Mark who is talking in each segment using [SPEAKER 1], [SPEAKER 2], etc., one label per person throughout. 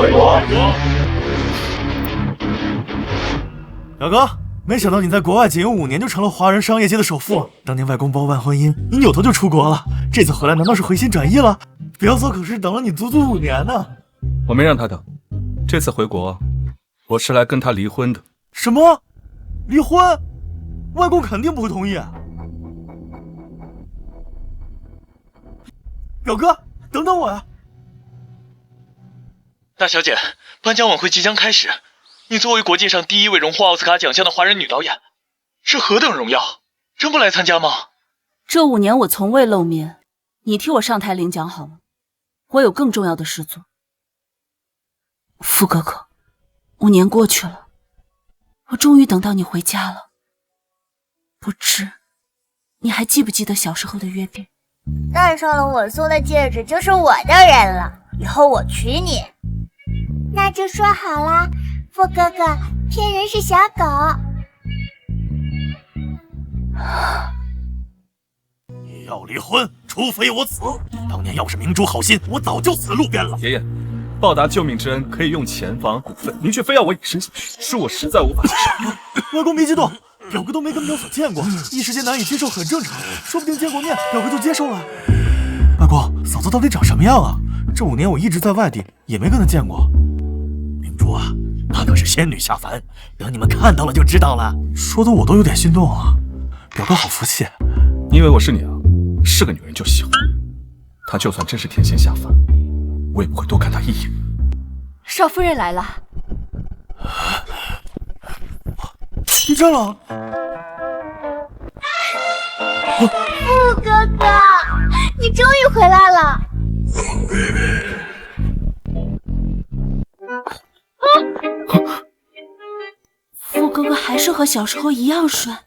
[SPEAKER 1] 回国。
[SPEAKER 2] 表哥，没想到你在国外仅用5年就成了华人商业界的首富。当年外公包办婚姻，你扭头就出国了，这次回来难道是回心转意了？表嫂可是等了你足足5年呢。
[SPEAKER 3] 我没让他等，这次回国，我是来跟他离婚的。
[SPEAKER 2] 什么？离婚？外公肯定不会同意。表哥，等等我呀！
[SPEAKER 4] 大小姐，颁奖晚会即将开始，你作为国际上第1位荣获奥斯卡奖项的华人女导演，是何等荣耀？真不来参加吗？
[SPEAKER 5] 这5年我从未露面，你替我上台领奖好吗？我有更重要的事做。傅哥哥，5年过去了，我终于等到你回家了。不知你还记不记得小时候的约定？
[SPEAKER 6] 戴上了我送的戒指就是我的人了，以后我娶你。那就说好啦，傅哥哥，骗人是小狗。
[SPEAKER 2] 你要离婚，除非我死。当年要是明珠好心，我早就死路边了。
[SPEAKER 3] 爷爷，报答救命之恩可以用钱房股份，您却非要我以身相许，是我实在无法接受。
[SPEAKER 2] 外公别激动，表哥都没跟表嫂见过，一时间难以接受很正常，说不定见过面，表哥就接受了。外公，嫂子到底长什么样啊？这5年我一直在外地，也没跟她见过。明珠啊，她可是仙女下凡，等你们看到了就知道了。说的我都有点心动啊，表哥好服气。
[SPEAKER 3] 你以为我是你啊？是个女人就喜欢。她就算真是天仙下凡，我也不会多看她一眼。
[SPEAKER 5] 少夫人来了。
[SPEAKER 2] 地震了！
[SPEAKER 6] 傅哥哥，你终于回来了！
[SPEAKER 5] 傅哥哥还是和小时候一样帅。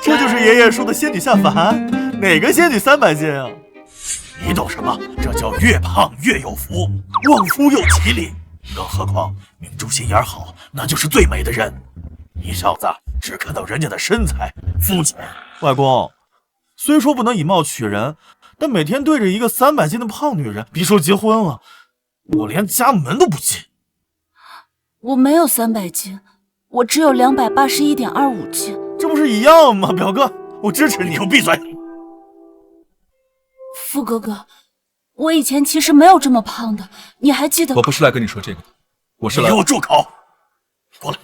[SPEAKER 2] 这就是爷爷说的仙女下凡，哪个仙女300斤啊？你懂什么？这叫越胖越有福，旺夫又吉利。更何况明珠心眼好，那就是最美的人。你小子只看到人家的身材，肤浅。外公，虽说不能以貌取人，但每天对着一个300斤的胖女人，别说结婚了，我连家门都不进。
[SPEAKER 5] 我没有300斤，我只有281.25斤。
[SPEAKER 2] 这不是一样吗？表哥，我支持你。你给我闭嘴！
[SPEAKER 5] 傅哥哥，我以前其实没有这么胖的，你还记得？
[SPEAKER 3] 我不是来跟你说这个的，我是来……
[SPEAKER 2] 你给我住口！过来。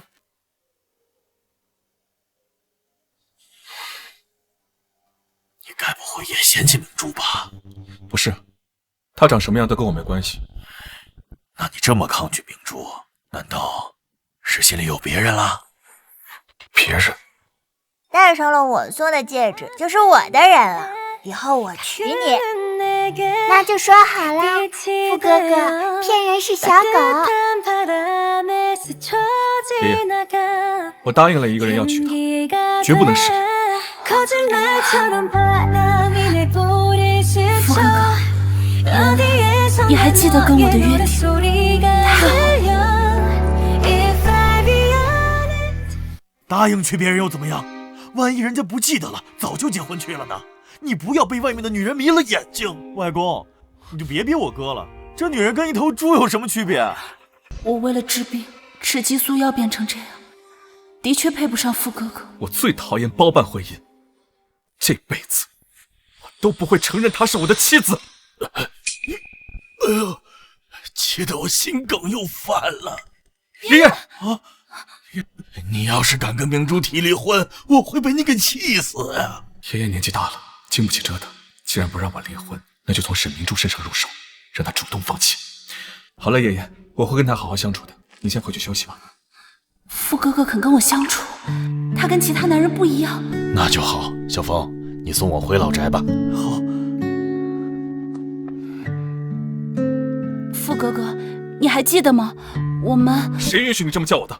[SPEAKER 2] 你该不会也嫌弃明珠吧？
[SPEAKER 3] 不是，她长什么样都跟我没关系。
[SPEAKER 2] 那你这么抗拒明珠，难道是心里有别人了？
[SPEAKER 3] 别人？
[SPEAKER 6] 戴上了我送的戒指就是我的人了，以后我娶你。那就说好啦，傅哥哥，骗人是小狗。
[SPEAKER 3] 爷爷，我答应了一个人要娶她，绝不能失礼。
[SPEAKER 5] 傅哥哥，你还记得跟我的约定？太好了。
[SPEAKER 2] 答应娶别人又怎么样？万一人家不记得了，早就结婚去了呢。你不要被外面的女人迷了眼睛。外公，你就别逼我哥了，这女人跟一头猪有什么区别？
[SPEAKER 5] 我为了治病吃激素药变成这样，的确配不上傅哥哥。
[SPEAKER 3] 我最讨厌包办婚姻，这辈子我都不会承认她是我的妻子。
[SPEAKER 2] 哎呦，气得我心梗又犯了。
[SPEAKER 3] 爷爷
[SPEAKER 2] 啊！你要是敢跟明珠提离婚，我会被你给气死呀！
[SPEAKER 3] 爷爷年纪大了，经不起折腾。既然不让我离婚，那就从沈明珠身上入手，让她主动放弃。好了，爷爷，我会跟她好好相处的。你先回去休息吧。
[SPEAKER 5] 傅哥哥肯跟我相处，他跟其他男人不一样。
[SPEAKER 2] 那就好，小峰，你送我回老宅吧。好。
[SPEAKER 5] 傅哥哥，你还记得吗？我们……
[SPEAKER 3] 谁允许你这么叫我的？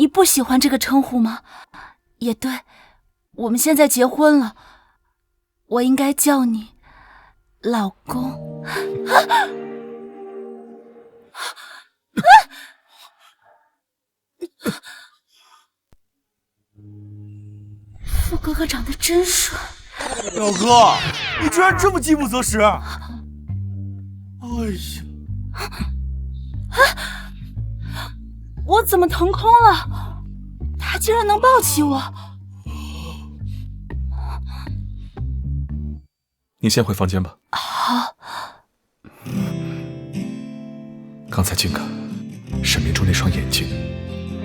[SPEAKER 5] 你不喜欢这个称呼吗？也对，我们现在结婚了，我应该叫你老公。傅哥哥长得真帅。
[SPEAKER 2] 表哥，你居然这么饥不择食！呀！
[SPEAKER 5] 我怎么腾空了？他竟然能抱起我！
[SPEAKER 3] 你先回房间吧。
[SPEAKER 5] 好。
[SPEAKER 3] 刚才金哥，沈明珠那双眼睛，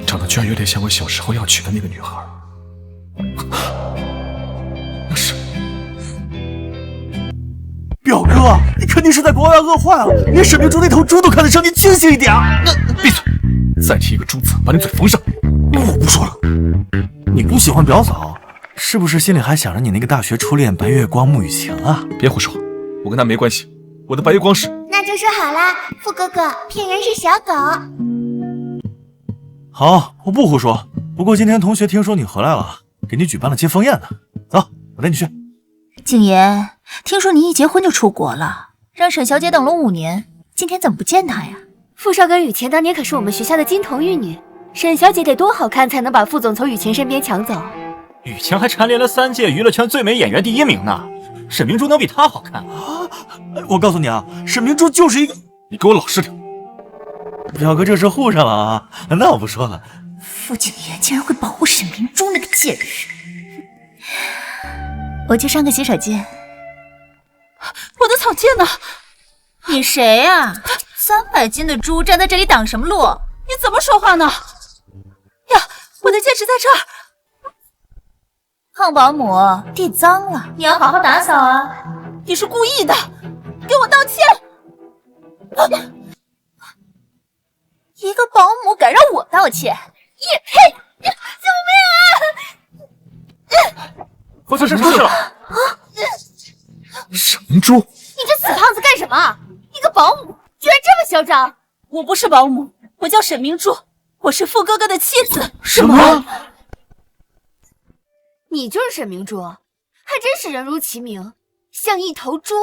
[SPEAKER 3] 长得居然有点像我小时候要娶的那个女孩。那是
[SPEAKER 2] 表哥，你肯定是在国外饿坏了，连沈明珠那头猪都看得上，你清醒一点。
[SPEAKER 3] 闭嘴！再提一个猪字，把你嘴缝上。
[SPEAKER 2] 我不说了。你不喜欢表嫂，是不是心里还想着你那个大学初恋白月光穆雨晴啊？
[SPEAKER 3] 别胡说，我跟他没关系。我的白月光是……
[SPEAKER 6] 那就说好啦，富哥哥，骗人是小狗。
[SPEAKER 2] 好，我不胡说。不过今天同学听说你回来了，给你举办了接风宴呢。走，我带你去。
[SPEAKER 1] 景言，听说你一结婚就出国了，让沈小姐等了5年，今天怎么不见她呀？
[SPEAKER 7] 傅少跟雨晴当年可是我们学校的金童玉女，沈小姐得多好看才能把傅总从雨晴身边抢走？
[SPEAKER 8] 雨晴还蝉联了3届娱乐圈最美演员第1名呢，沈明珠能比她好看啊？
[SPEAKER 2] 我告诉你啊，沈明珠就是一个……
[SPEAKER 3] 你给我老实点。
[SPEAKER 2] 表哥这是护上了啊，那我不说了。
[SPEAKER 1] 傅景言竟然会保护沈明珠那个贱人！我去上个洗手间。
[SPEAKER 5] 我的草芥呢？
[SPEAKER 1] 你谁呀？300斤的猪站在这里挡什么路？
[SPEAKER 5] 你怎么说话呢？呀，我的戒指在这儿。
[SPEAKER 1] 胖保姆，地脏了，你要好好打扫啊！
[SPEAKER 5] 你是故意的，给我道歉！
[SPEAKER 1] 一个保姆敢让我道歉？也配！救命啊！
[SPEAKER 8] 发生什么事了？
[SPEAKER 3] 沈明珠，
[SPEAKER 7] 你这死胖子干什么？一个保姆居然这么嚣张！
[SPEAKER 5] 我不是保姆，我叫沈明珠，我是傅哥哥的妻子。
[SPEAKER 2] 什么？
[SPEAKER 7] 你就是沈明珠，还真是人如其名，像一头猪。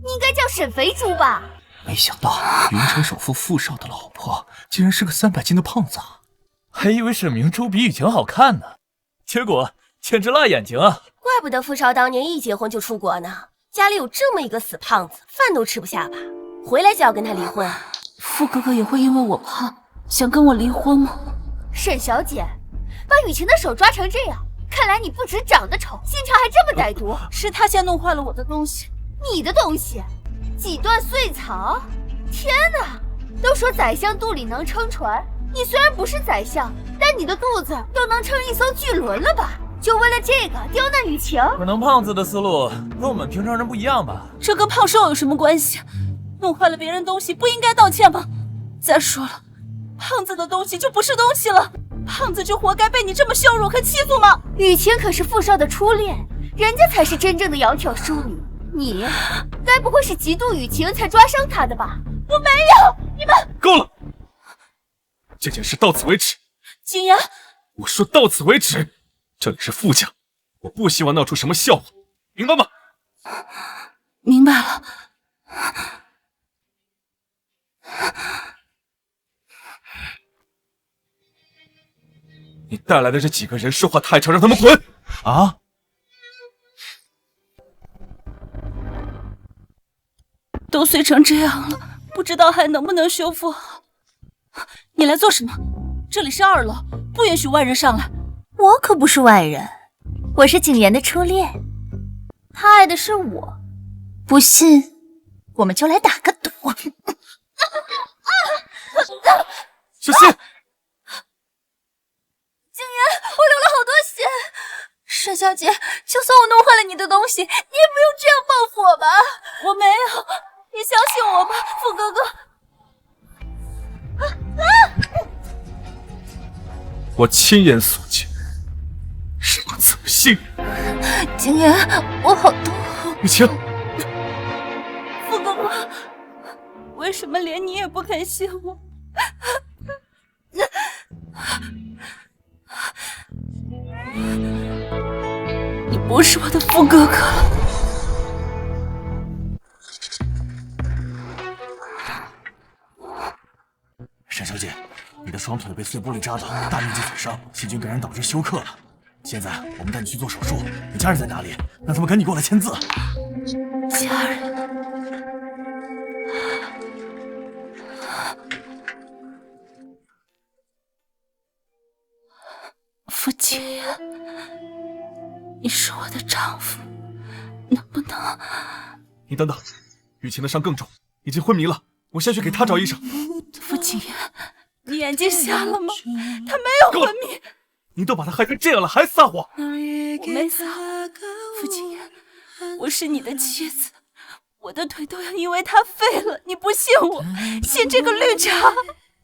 [SPEAKER 7] 你应该叫沈肥猪吧？
[SPEAKER 8] 没想到云城首富傅少的老婆竟然是个300斤的胖子啊！还以为沈明珠比雨晴好看呢，结果简直辣眼睛啊！
[SPEAKER 7] 怪不得傅少当年一结婚就出国呢，家里有这么一个死胖子，饭都吃不下吧？回来就要跟他离婚。
[SPEAKER 5] 傅哥哥也会因为我胖想跟我离婚吗？
[SPEAKER 7] 沈小姐，把雨晴的手抓成这样，看来你不止长得丑，心肠还这么歹毒。
[SPEAKER 5] 是他先弄坏了我的东西。
[SPEAKER 7] 你的东西？几段碎草？天哪！都说宰相肚里能撑船，你虽然不是宰相，但你的肚子都能撑一艘巨轮了吧？就为了这个刁难雨晴？
[SPEAKER 8] 可能胖子的思路跟我们平常人不一样吧？
[SPEAKER 5] 这跟胖瘦有什么关系？弄坏了别人东西不应该道歉吗？再说了，胖子的东西就不是东西了，胖子就活该被你这么羞辱和欺负吗？
[SPEAKER 7] 雨晴可是傅少的初恋，人家才是真正的窈窕淑女，你该不会是嫉妒雨晴才抓伤她的吧？
[SPEAKER 5] 我没有，你们
[SPEAKER 3] 够了！这件事到此为止。
[SPEAKER 5] 景言，
[SPEAKER 3] 我说到此为止。这里是傅家，我不希望闹出什么笑话，明白吗？
[SPEAKER 5] 明白了。
[SPEAKER 3] 你带来的这几个人说话太吵，让他们滚！
[SPEAKER 2] 啊！
[SPEAKER 5] 都碎成这样了，不知道还能不能修复好。你来做什么？这里是2楼，不允许外人上来。
[SPEAKER 1] 我可不是外人，我是景言的初恋，他爱的是我。不信，我们就来打个赌。
[SPEAKER 3] 小心！
[SPEAKER 1] 景言，我流了好多血。沈小姐，就算我弄坏了你的东西，你也不用这样报复我吧？
[SPEAKER 5] 我没有，你相信我吧，傅哥哥。
[SPEAKER 3] 我亲眼所见，让我怎么信？
[SPEAKER 1] 景言，我好痛。
[SPEAKER 3] 雨晴，
[SPEAKER 5] 傅哥哥，为什么连你也不肯信我？你不是我的傅哥哥了。
[SPEAKER 2] 沈小姐，你的双腿被碎玻璃扎到，大面积损伤，细菌感染导致休克了。现在我们带你去做手术，你家人在哪里？让他们赶紧过来签字。
[SPEAKER 5] 家人，清言，你是我的丈夫，能不能……
[SPEAKER 3] 你等等，雨晴的伤更重，已经昏迷了，我先去给她找医生。
[SPEAKER 5] 傅景言，你眼睛瞎了吗？她没有昏迷。
[SPEAKER 3] 你都把她害成这样了，还撒谎？
[SPEAKER 5] 我没撒谎，傅景言，我是你的妻子，我的腿都要因为她废了。你不信我，信这个绿茶。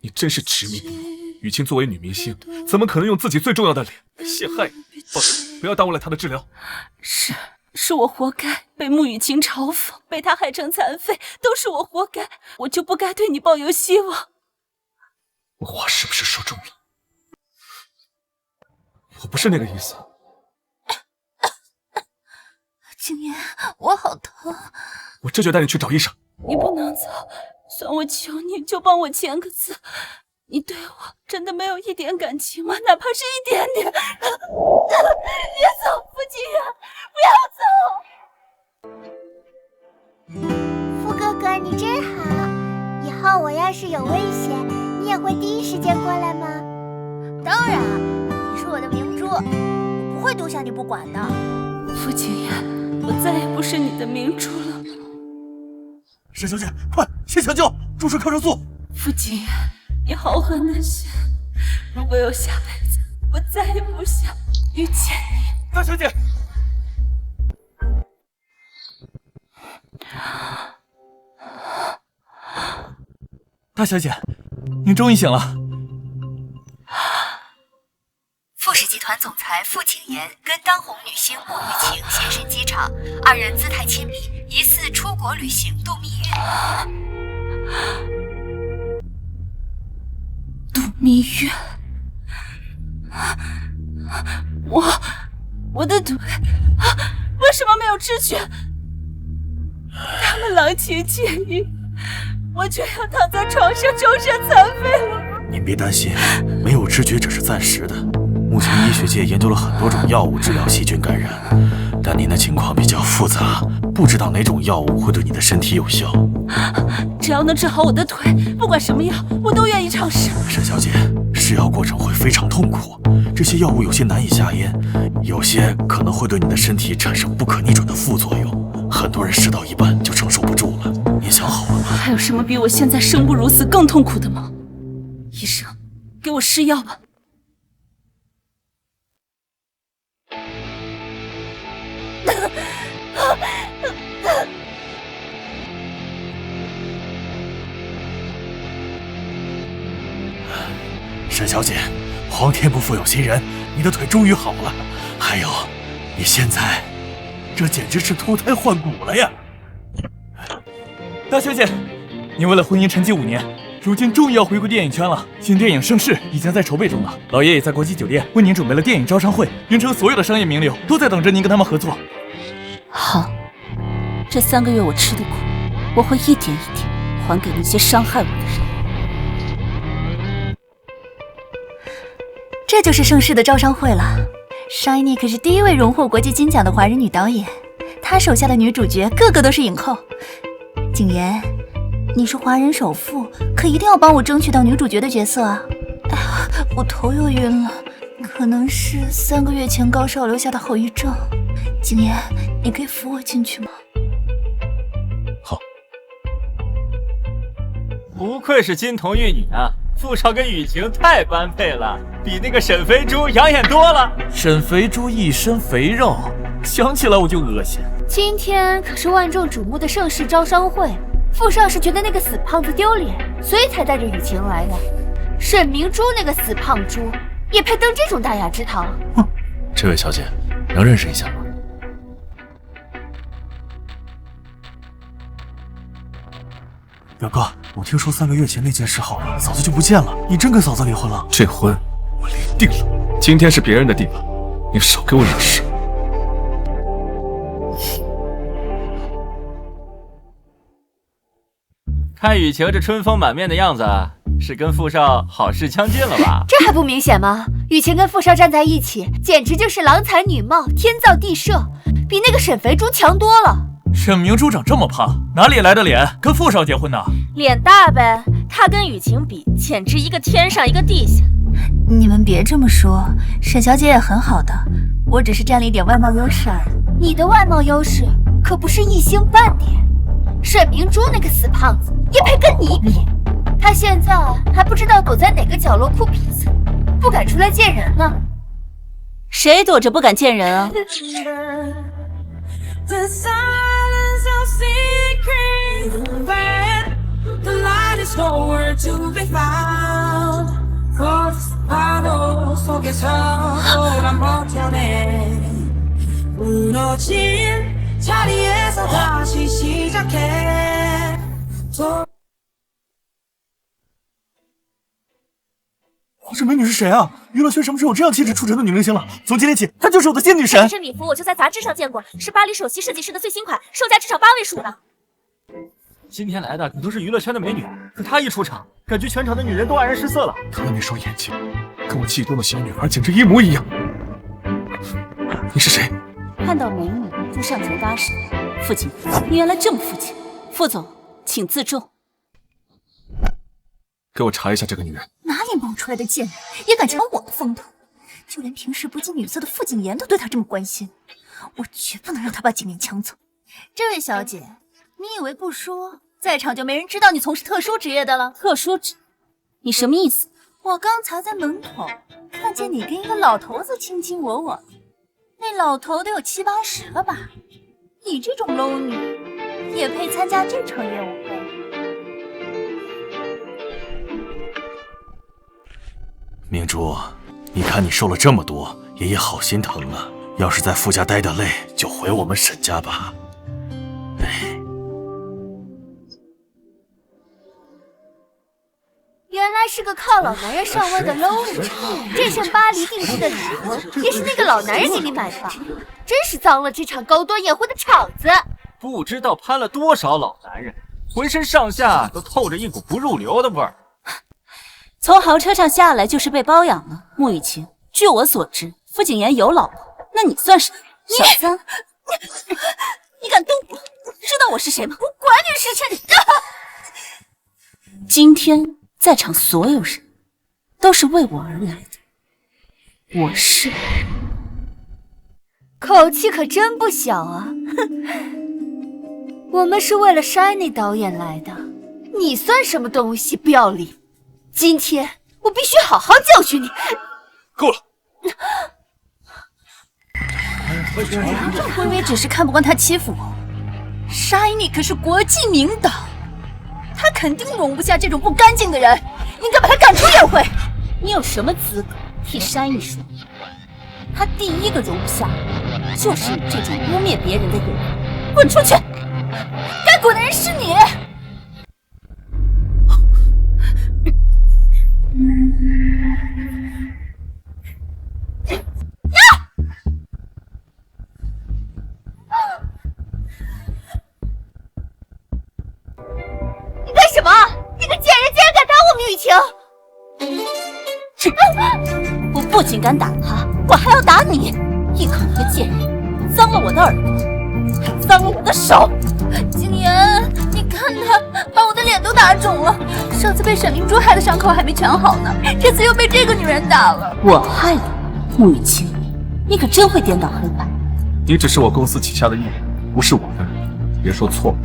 [SPEAKER 3] 你真是执迷不悟。雨晴作为女明星，怎么可能用自己最重要的脸陷害你？放手，不要耽误了她的治疗。
[SPEAKER 5] 是我活该，被穆雨晴嘲讽，被她害成残废，都是我活该，我就不该对你抱有希望。
[SPEAKER 3] 我话是不是说重了？我不是那个意思。
[SPEAKER 1] 景言，我好疼。
[SPEAKER 3] 我这就带你去找医生。
[SPEAKER 5] 你不能走，算我求你，就帮我签个字。你对我真的没有一点感情吗？哪怕是一点点。别走，傅景言，不要走。
[SPEAKER 6] 傅哥哥，你真好。以后我要是有危险，你也会第一时间过来吗？
[SPEAKER 1] 当然，你是我的明珠，我不会丢下你不管的。
[SPEAKER 5] 傅景言，我再也不是你的明珠了。
[SPEAKER 2] 沈小姐，快先抢救，注射抗生素。
[SPEAKER 5] 傅景言，你好狠的心，如果有下辈子，我再也不想遇见你。
[SPEAKER 2] 大小姐，
[SPEAKER 8] 大小姐，您终于醒了。
[SPEAKER 1] 傅氏集团总裁傅景言跟当红女星穆雨晴现身机场，二人姿态亲密，疑似出国旅行度蜜月。
[SPEAKER 5] 度蜜月？我的腿为什么没有知觉？他们郎情妾意，我却要躺在床上终身残废了。
[SPEAKER 2] 您别担心，没有知觉只是暂时的。目前医学界研究了很多种药物治疗细菌感染，但您的情况比较复杂，不知道哪种药物会对你的身体有效。
[SPEAKER 5] 只要能治好我的腿，不管什么药，我都愿意尝试。
[SPEAKER 2] 沈小姐，试药过程会非常痛苦，这些药物有些难以下咽，有些可能会对你的身体产生不可逆转的副作用，很多人试到一半就承受不住了。您想好了吗？
[SPEAKER 5] 还有什么比我现在生不如死更痛苦的吗？医生，给我试药吧。
[SPEAKER 2] 沈小姐，皇天不负有心人，你的腿终于好了。还有，你现在这简直是脱胎换骨了呀！
[SPEAKER 8] 大小姐，您为了婚姻沉寂5年，如今终于要回归电影圈了。新电影《盛世》已经在筹备中了，老爷也在国际酒店为您准备了电影招商会，云城所有的商业名流都在等着您跟他们合作。
[SPEAKER 5] 好，这3个月我吃的苦，我会一点一点还给那些伤害我的人。
[SPEAKER 1] 这就是盛世的招商会了。Shiny 可是第一位荣获国际金奖的华人女导演，她手下的女主角个个都是影后。景言，你是华人首富，可一定要帮我争取到女主角的角色啊！哎呀，我头又晕了，可能是3个月前高烧留下的后遗症。景言，你可以扶我进去吗？
[SPEAKER 3] 好。
[SPEAKER 9] 不愧是金童玉女啊！傅少跟雨晴太般配了，比那个沈肥猪养眼多了。
[SPEAKER 8] 沈肥猪一身肥肉，想起来我就恶心。
[SPEAKER 7] 今天可是万众瞩目的盛世招商会，傅少是觉得那个死胖子丢脸，所以才带着雨晴来的。沈明珠那个死胖猪，也配登这种大雅之堂？
[SPEAKER 3] 哼，这位小姐，能认识一下吗？
[SPEAKER 2] 表哥，我听说3个月前那件事后，嫂子就不见了，你真跟嫂子离婚了？
[SPEAKER 3] 这婚我离定了。今天是别人的地方，你少给我惹事。
[SPEAKER 9] 看雨晴这春风满面的样子，是跟傅少好事将近了吧？
[SPEAKER 7] 这还不明显吗？雨晴跟傅少站在一起，简直就是郎才女貌，天造地设，比那个沈肥猪强多了。
[SPEAKER 8] 沈明珠长这么胖，哪里来的脸跟傅少结婚呢？
[SPEAKER 7] 脸大呗，他跟雨晴比，简直一个天上一个地下。
[SPEAKER 1] 你们别这么说，沈小姐也很好的，我只是占了一点外貌优势而已。
[SPEAKER 7] 你的外貌优势可不是一星半点，沈明珠那个死胖子也配跟你比？他现在还不知道躲在哪个角落哭鼻子，不敢出来见人呢。
[SPEAKER 5] 谁躲着不敢见人啊？
[SPEAKER 2] 花之美女是谁啊？娱乐圈什么时候有这样气质出尘的女明星了？从今天起，她就是我的仙女神。
[SPEAKER 10] 这身礼服我就在杂志上见过，是巴黎首席设计师的最新款，售价至少8位数呢。
[SPEAKER 9] 今天来的可都是娱乐圈的美女，可她一出场，感觉全场的女人都黯然失色了。
[SPEAKER 3] 她的那双眼睛，跟我记忆中的小女孩简直一模一样。你是谁？
[SPEAKER 5] 看到美女就上前搭讪，父亲，你原来这么父亲。副总，请自重。
[SPEAKER 3] 给我查一下这个女人。
[SPEAKER 1] 哪里冒出来的贱人，也敢抢我的风头？就连平时不近女色的傅景言都对她这么关心，我绝不能让她把景言抢走。这位小姐，你以为不说，在场就没人知道你从事特殊职业的了？
[SPEAKER 5] 特殊职？你什么意思？
[SPEAKER 1] 我刚才在门口看见你跟一个老头子卿卿我我，那老头得有70、80了吧？你这种 low 女也配参加这场宴会？
[SPEAKER 2] 明珠，你看你瘦了这么多，爷爷好心疼啊。要是在傅家待得累，就回我们沈家吧。
[SPEAKER 7] 原来是个靠老男人上位的 low 女，这身巴黎定制的礼服也是那个老男人给你买的吧？真是脏了这场高端宴会的场子。
[SPEAKER 9] 不知道攀了多少老男人，浑身上下都透着一股不入流的味儿。
[SPEAKER 5] 从豪车上下来就是被包养了。穆雨晴，据我所知，傅景言有老婆，那你算什么？小三，你敢动我？知道我是谁吗？
[SPEAKER 7] 我管你是谁！
[SPEAKER 5] 今天在场所有人都是为我而来的，我是……
[SPEAKER 7] 口气可真不小啊！我们是为了 Shiny 导演来的，你算什么东西？不要脸！今天我必须好好教训你！
[SPEAKER 3] 够了！
[SPEAKER 1] 微微只是看不惯他欺负我，Shiny 可是国际名导，他肯定容不下这种不干净的人，应该把他赶出宴会。
[SPEAKER 5] 你有什么资格替Shiny说？他第一个容不下就是你这种污蔑别人的人，滚出去！
[SPEAKER 1] 该滚的人是你！
[SPEAKER 7] 你干什么？你个贱人竟然敢打我们雨晴！
[SPEAKER 5] 我不仅敢打他，我还要打你！一口一个贱人，脏了我的耳朵，还脏了我的手！
[SPEAKER 1] 景言，你看他把我的脸都打肿了，上次被沈明珠害的伤口还没全好呢，这次又被这个女人打了。
[SPEAKER 5] 我害的，穆雨晴，你可真会颠倒黑白。
[SPEAKER 3] 你只是我公司旗下的艺人，不是我的人，别说错了。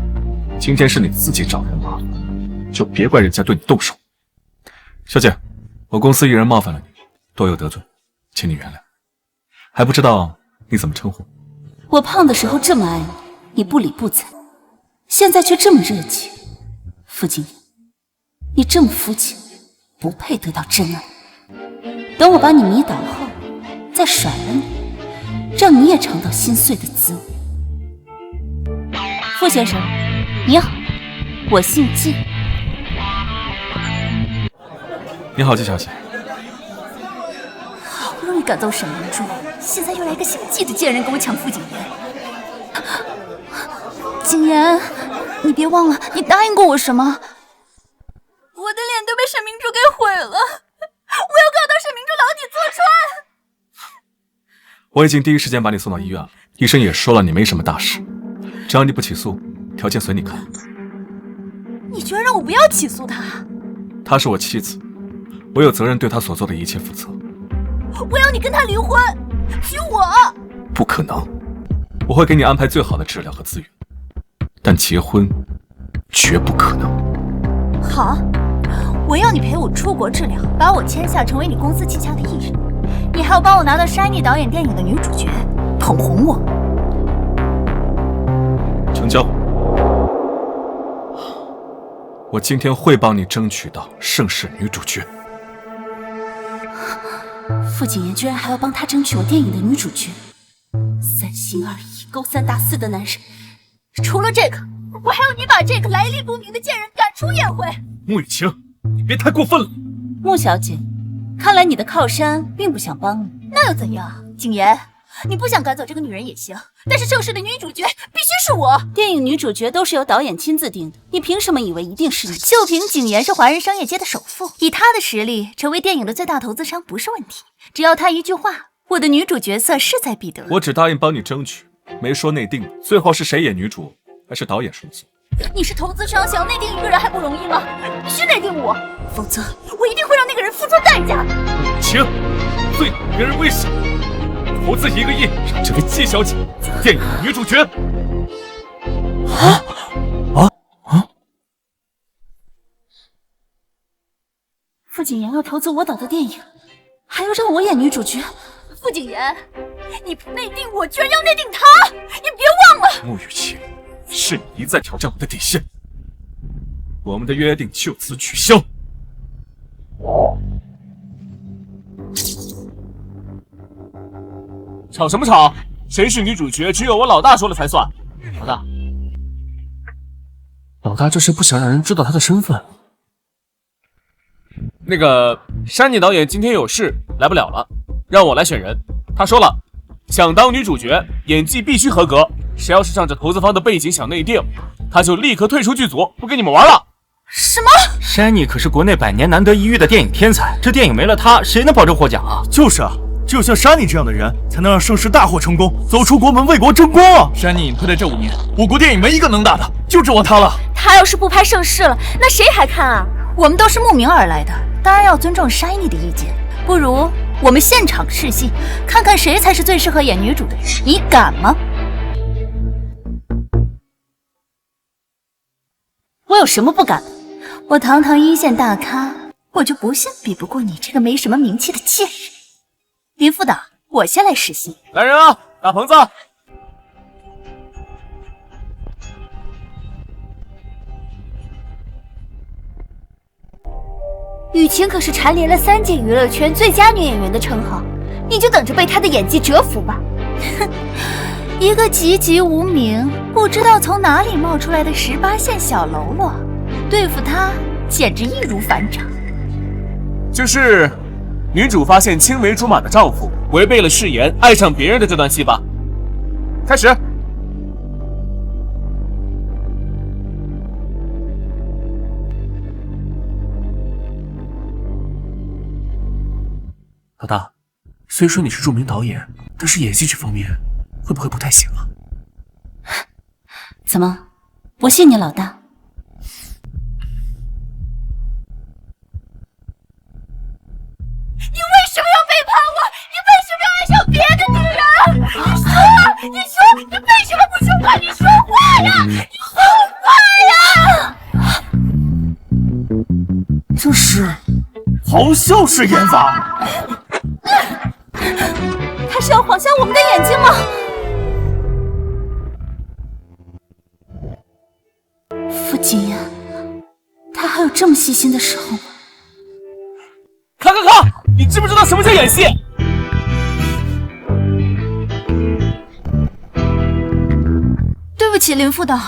[SPEAKER 3] 今天是你自己找人麻烦，就别怪人家对你动手。小姐，我公司艺人冒犯了你，多有得罪，请你原谅。还不知道你怎么称呼？
[SPEAKER 5] 我胖的时候这么爱你，你不理不睬，现在却这么热情。傅景言，你这么肤浅，不配得到真爱。等我把你迷倒后，再甩了你，让你也尝到心碎的滋味。傅先生，你好，我姓季。
[SPEAKER 3] 你好，季小姐。
[SPEAKER 1] 好不容易赶走沈明珠，现在又来一个姓季的贱人跟我抢傅景言。景言，你别忘了，你答应过我什么？我的脸都被沈明珠给毁了，我要告到沈明珠牢底坐穿。
[SPEAKER 3] 我已经第一时间把你送到医院了，医生也说了你没什么大事，只要你不起诉，条件随你看。
[SPEAKER 1] 你居然让我不要起诉她？
[SPEAKER 3] 她是我妻子，我有责任对他所做的一切负责。
[SPEAKER 1] 我要你跟他离婚，娶我。
[SPEAKER 3] 不可能，我会给你安排最好的治疗和资源，但结婚绝不可能。
[SPEAKER 1] 好，我要你陪我出国治疗，把我签下成为你公司旗下的艺人，你还要帮我拿到山妮导演电影的女主角，捧红我。
[SPEAKER 3] 成交。我今天会帮你争取到盛世女主角。
[SPEAKER 5] 傅景言居然还要帮他争取我电影的女主角，三心二意、勾三搭四的男人。
[SPEAKER 1] 除了这个，我还要你把这个来历不明的贱人赶出宴会。
[SPEAKER 3] 穆雨晴，你别太过分了。
[SPEAKER 5] 穆小姐，看来你的靠山并不想帮你。
[SPEAKER 1] 那又怎样？景言，你不想赶走这个女人也行，但是盛世的女主角必须是我。
[SPEAKER 5] 电影女主角都是由导演亲自定的，你凭什么以为一定是你？
[SPEAKER 1] 就凭景言是华人商业界的首富，以他的实力成为电影的最大投资商不是问题。只要他一句话，我的女主角色势在必得。
[SPEAKER 3] 我只答应帮你争取，没说内定。最后是谁演女主，还是导演说了算。
[SPEAKER 1] 你是投资商，想要内定一个人还不容易吗？必须内定我，否则我一定会让那个人付出代价。
[SPEAKER 3] 请，最令人危险，投资1个亿，让这位季小姐做电影的女主角。
[SPEAKER 5] 傅景言要投资我导的电影，还要让我演女主角。
[SPEAKER 1] 傅景言，你不内定我，居然要内定他，你别忘了。
[SPEAKER 3] 穆雨晴，是你一再挑战我的底线，我们的约定就此取消。
[SPEAKER 11] 吵什么吵？谁是女主角，只有我老大说了才算。老大这是不想让人知道他的身份。那个山妮导演今天有事来不了了，让我来选人。他说了，想当女主角，演技必须合格。谁要是仗着投资方的背景想内定，他就立刻退出剧组，不跟你们玩了。
[SPEAKER 1] 什么？
[SPEAKER 9] 山妮可是国内100年难得一遇的电影天才，这电影没了他，谁能保证获奖啊？
[SPEAKER 2] 就是啊，只有像山妮这样的人，才能让盛世大获成功，走出国门，为国争光啊！
[SPEAKER 8] 山妮隐退的这5年，我国电影没一个能打的，就指望他了。
[SPEAKER 10] 他要是不拍盛世了，那谁还看啊？
[SPEAKER 1] 我们都是慕名而来的，当然要尊重山妮的意见。不如我们现场试戏，看看谁才是最适合演女主的人。你敢吗？
[SPEAKER 5] 我有什么不敢的？
[SPEAKER 1] 我堂堂一线大咖，我就不信比不过你这个没什么名气的贱人。林副导，我先来试戏。
[SPEAKER 11] 来人啊，大棚子！
[SPEAKER 7] 雨晴可是蝉联了3届娱乐圈最佳女演员的称号，你就等着被她的演技折服吧。
[SPEAKER 1] 一个籍籍无名，不知道从哪里冒出来的18线小喽啰，对付她简直易如反掌。
[SPEAKER 11] 就是女主发现青梅竹马的丈夫违背了誓言，爱上别人的这段戏吧。开始。老大，虽说你是著名导演，但是演戏这方面会不会不太行啊？
[SPEAKER 5] 怎么，不信你老大？
[SPEAKER 7] 你为什么要背叛我？你为什么要爱上别的女人？你说，你为什么不说话？你说话呀！你说话呀！
[SPEAKER 2] 这是咆哮式演法。
[SPEAKER 5] 他是要晃瞎我们的眼睛吗？傅景言，他还有这么细心的时候吗？
[SPEAKER 11] 看！你知不知道什么叫演戏？
[SPEAKER 1] 对不起，林副导，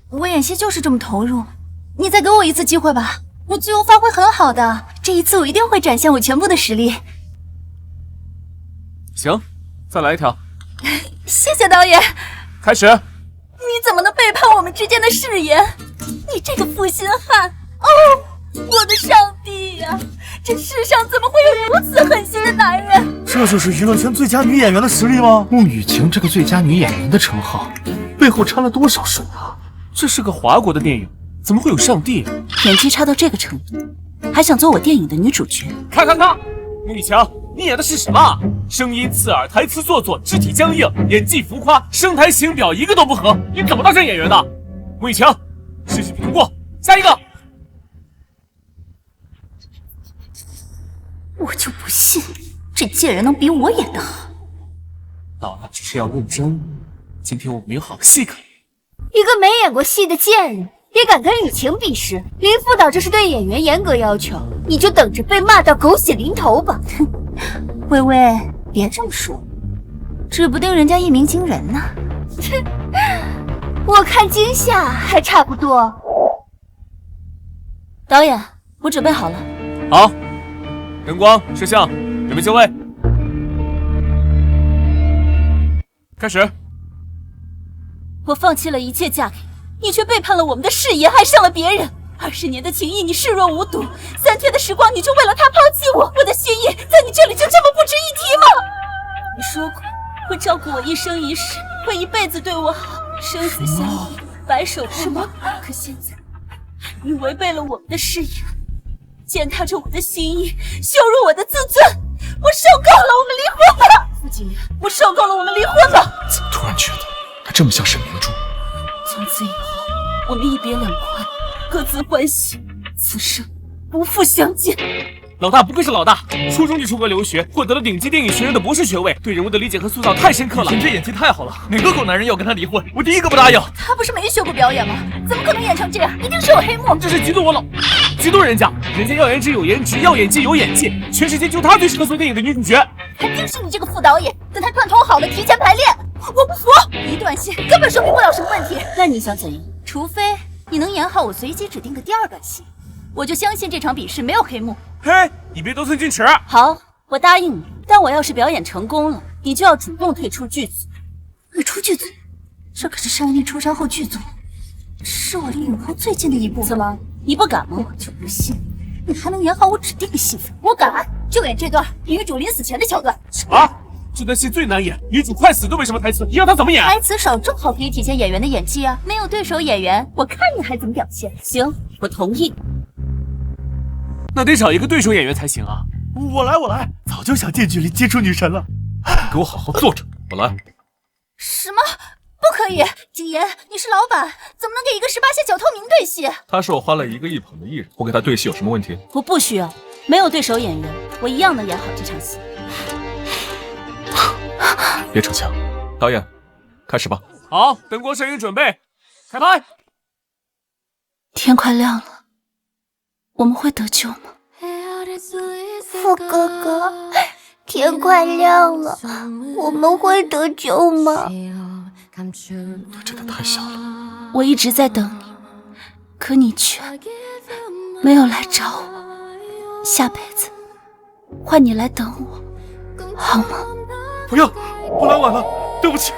[SPEAKER 1] 我演戏就是这么投入，你再给我一次机会吧，我自由发挥很好的，这一次我一定会展现我全部的实力。
[SPEAKER 11] 行，再来一条。
[SPEAKER 1] 谢谢导演。
[SPEAKER 11] 开始。
[SPEAKER 1] 你怎么能背叛我们之间的誓言？你这个负心汉！哦，我的上帝呀！这世上怎么会有如此狠心的男人？
[SPEAKER 2] 这就是娱乐圈最佳女演员的实力吗？
[SPEAKER 11] 穆雨晴这个最佳女演员的称号，背后掺了多少水啊？这是个华国的电影，怎么会有上帝？
[SPEAKER 5] 演技差到这个程度，还想做我电影的女主角？
[SPEAKER 11] 看，穆雨强，你演的是什么？声音刺耳，台词做作，肢体僵硬，演技浮夸，声台形表一个都不合，你怎么当上演员的？穆雨强，试试通过，下一个。
[SPEAKER 1] 我就不信这贱人能比我演得好。
[SPEAKER 11] 老大只是要认真，今天我们有好戏可演。
[SPEAKER 7] 一个没演过戏的贱人，也敢跟雨晴比试？林副导这是对演员严格要求，你就等着被骂到狗血淋头吧！
[SPEAKER 1] 哼，微微，别这么说，指不定人家一鸣惊人呢。
[SPEAKER 7] 哼，我看惊吓还差不多。
[SPEAKER 5] 导演，我准备好了。
[SPEAKER 11] 好，灯光、摄像，准备就位，开始。
[SPEAKER 5] 我放弃了一切嫁给你，你却背叛了我们的誓言，爱上了别人。20年的情谊你视若无睹，3天的时光你就为了他抛弃我，我的心意在你这里就这么不值一提吗？你说过会照顾我一生一世，会一辈子对我好，生死相依，白首不老。可现在你违背了我们的誓言，践踏着我的心意，羞辱我的自尊，我受够了，我们离婚吧！傅景言，我受够了，我们离婚吧！
[SPEAKER 3] 怎么突然觉得他这么像沈明珠？
[SPEAKER 5] 从此以后，我们一别两宽，各自欢喜，此生不复相见。
[SPEAKER 11] 老大不愧是老大，初中就出国留学，获得了顶级电影学院的博士学位，对人物的理解和塑造太深刻了。
[SPEAKER 8] 你这演技太好了，哪个狗男人要跟他离婚，我第一个不答应。
[SPEAKER 1] 他不是没学过表演吗？怎么可能演成这样？一定是有黑幕。
[SPEAKER 11] 这是嫉妒我老，嫉妒人家要颜值有颜值，要演技有演技，全世界就她最适合做电影的女主角。
[SPEAKER 1] 肯定是你这个副导演跟他串通好了，提前排练。我不服，一段戏根本说明不了什么问题。
[SPEAKER 5] 那你想怎样？
[SPEAKER 1] 除非你能演好我随机指定的第2段戏，我就相信这场比试没有黑幕。
[SPEAKER 11] 嘿，你别得寸进尺。
[SPEAKER 5] 好，我答应你，但我要是表演成功了，你就要主动退出剧组。
[SPEAKER 1] 退出剧组？这可是山妮出山后剧组，是我离影后最近的一步。
[SPEAKER 5] 怎么，你不敢吗？
[SPEAKER 1] 我就不信你还能演好我指定的戏份。我敢，就演这段女主临死前的桥段。
[SPEAKER 11] 什么？这段戏最难演，女主快死都没什么台词，你让她怎么演？
[SPEAKER 1] 台词少正好可以体现演员的演技啊！没有对手演员，我看你还怎么表现？
[SPEAKER 5] 行，我同意。
[SPEAKER 11] 那得找一个对手演员才行啊！
[SPEAKER 2] 我来，早就想近距离接触女神了。
[SPEAKER 3] 你给我好好坐着，我来。
[SPEAKER 1] 什么？不可以！景言，你是老板，怎么能给一个18线小透明对戏？
[SPEAKER 3] 他是我花了1个亿捧的艺人，我给他对戏有什么问题？
[SPEAKER 5] 我不需要，没有对手演员，我一样能演好这场戏。
[SPEAKER 3] 别逞强，导演，开始吧。
[SPEAKER 11] 好，灯光摄影准备，开拍。
[SPEAKER 5] 天快亮了，我们会得救吗？
[SPEAKER 6] 傅哥哥，天快亮了，我们会得救吗？
[SPEAKER 3] 他真的太小了。
[SPEAKER 5] 我一直在等你，可你却没有来找我。下辈子换你来等我，好吗？
[SPEAKER 2] 不要，我来晚了，对不起。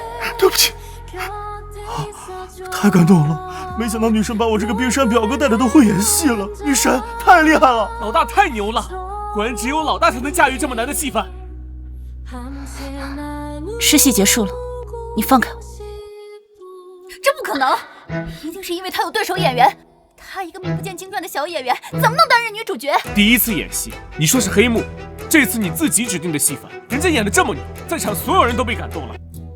[SPEAKER 2] 太感动了，没想到女神把我这个冰山表哥带的都会演戏了，女神太厉害了，
[SPEAKER 11] 老大太牛了，果然只有老大才能驾驭这么难的戏份。
[SPEAKER 5] 试戏结束了，你放开我。
[SPEAKER 1] 这不可能，一定是因为他有对手演员。她一个名不见经传的小演员，怎么能担任女主角？
[SPEAKER 11] 第一次演戏，你说是黑幕，这次你自己指定的戏份，人家演的这么牛，在场所有人都被感动了，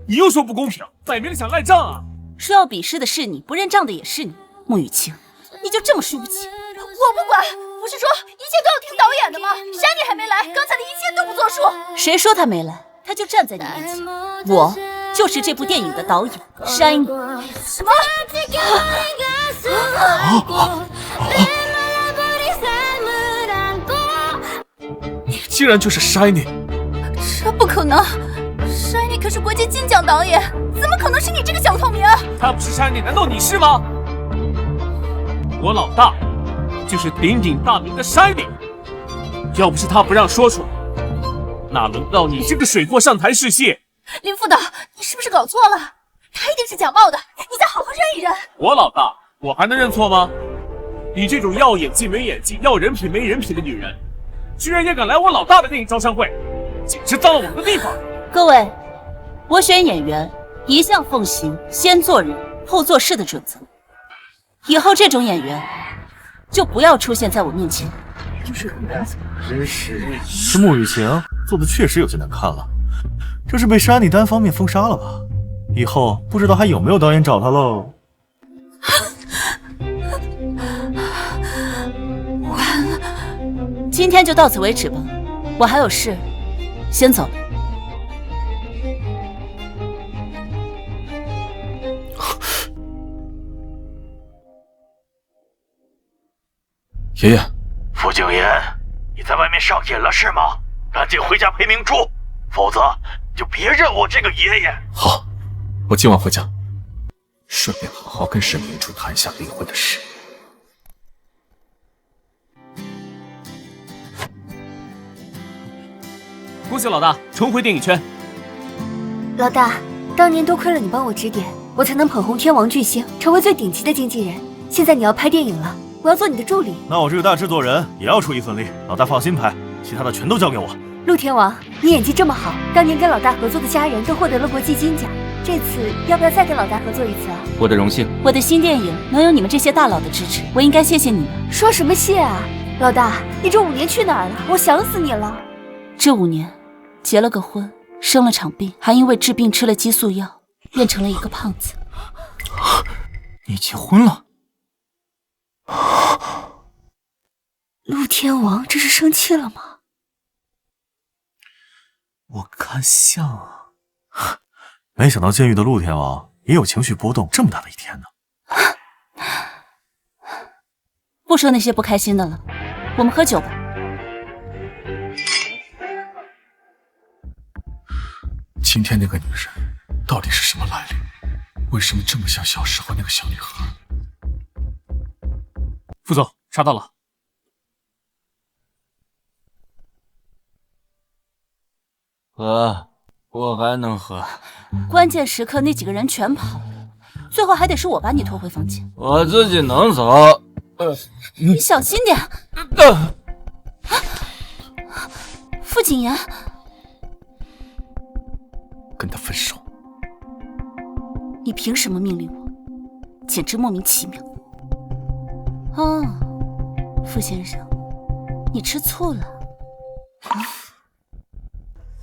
[SPEAKER 11] 你又说不公平，摆明了想赖账啊！
[SPEAKER 5] 说要比试的是你，不认账的也是你，穆雨晴，你就这么输不起？
[SPEAKER 1] 我不管，不是说一切都要听导演的吗？山妮还没来，刚才的一切都不作数。
[SPEAKER 5] 谁说他没来？他就站在你面前，我就是这部电影的导演山妮。
[SPEAKER 1] 什么？
[SPEAKER 3] 你竟然就是 Shiny？
[SPEAKER 1] 这不可能 ，Shiny 可是国际金奖导演，怎么可能是你这个小透明？
[SPEAKER 11] 他不是 Shiny， 难道你是吗？我老大就是鼎鼎大名的 Shiny， 要不是他不让说出来，哪轮到你这个水货上台试戏？
[SPEAKER 1] 林副导，你是不是搞错了？他一定是假冒的，你再好好认一认。
[SPEAKER 11] 我老大，我还能认错吗？你这种要演技没演技，要人品没人品的女人，居然也敢来我老大的电影招商会，简直脏了我们的地方！
[SPEAKER 5] 各位，我选演员一向奉行先做人后做事的准则，以后这种演员就不要出现在我面前。
[SPEAKER 2] 真是，这穆雨晴做的确实有些难看了，这是被山里单方面封杀了吧？以后不知道还有没有导演找他喽。
[SPEAKER 5] 完了，今天就到此为止吧，我还有事，先走了。
[SPEAKER 3] 爷爷，
[SPEAKER 2] 傅景言，你在外面上瘾了是吗？赶紧回家陪明珠，否则就别认我这个爷爷。
[SPEAKER 3] 好，我今晚回家，顺便好好跟沈明珠谈一下离婚的事。
[SPEAKER 11] 恭喜老大重回电影圈。
[SPEAKER 7] 老大，当年多亏了你帮我指点，我才能捧红天王巨星，成为最顶级的经纪人。现在你要拍电影了，我要做你的助理。
[SPEAKER 2] 那我这个大制作人也要出一份力，老大放心拍，其他的全都交给我。
[SPEAKER 7] 陆天王，你演技这么好，当年跟老大合作的家人都获得了国际金奖，这次要不要再跟老大合作一次啊？
[SPEAKER 9] 我的荣幸。
[SPEAKER 5] 我的新电影能有你们这些大佬的支持，我应该谢谢你们。
[SPEAKER 7] 说什么谢啊？老大，你这5年去哪儿了？我想死你了。
[SPEAKER 5] 这5年，结了个婚，生了场病，还因为治病吃了激素药，变成了一个胖子。
[SPEAKER 8] 你结婚了？
[SPEAKER 7] 陆天王这是生气了吗？
[SPEAKER 2] 我看像啊，没想到监狱的陆天王也有情绪波动这么大的一天呢。
[SPEAKER 5] 不说那些不开心的了，我们喝酒吧。
[SPEAKER 3] 今天那个女人到底是什么来历？为什么这么像小时候那个小女孩？
[SPEAKER 8] 副总，查到了。
[SPEAKER 9] 喝，我还能喝。
[SPEAKER 5] 关键时刻那几个人全跑了，最后还得是我把你拖回房间。
[SPEAKER 9] 我自己能走。
[SPEAKER 5] 你小心点。傅景言，
[SPEAKER 3] 跟他分手。
[SPEAKER 5] 你凭什么命令我？简直莫名其妙。哦，傅先生，你吃醋了？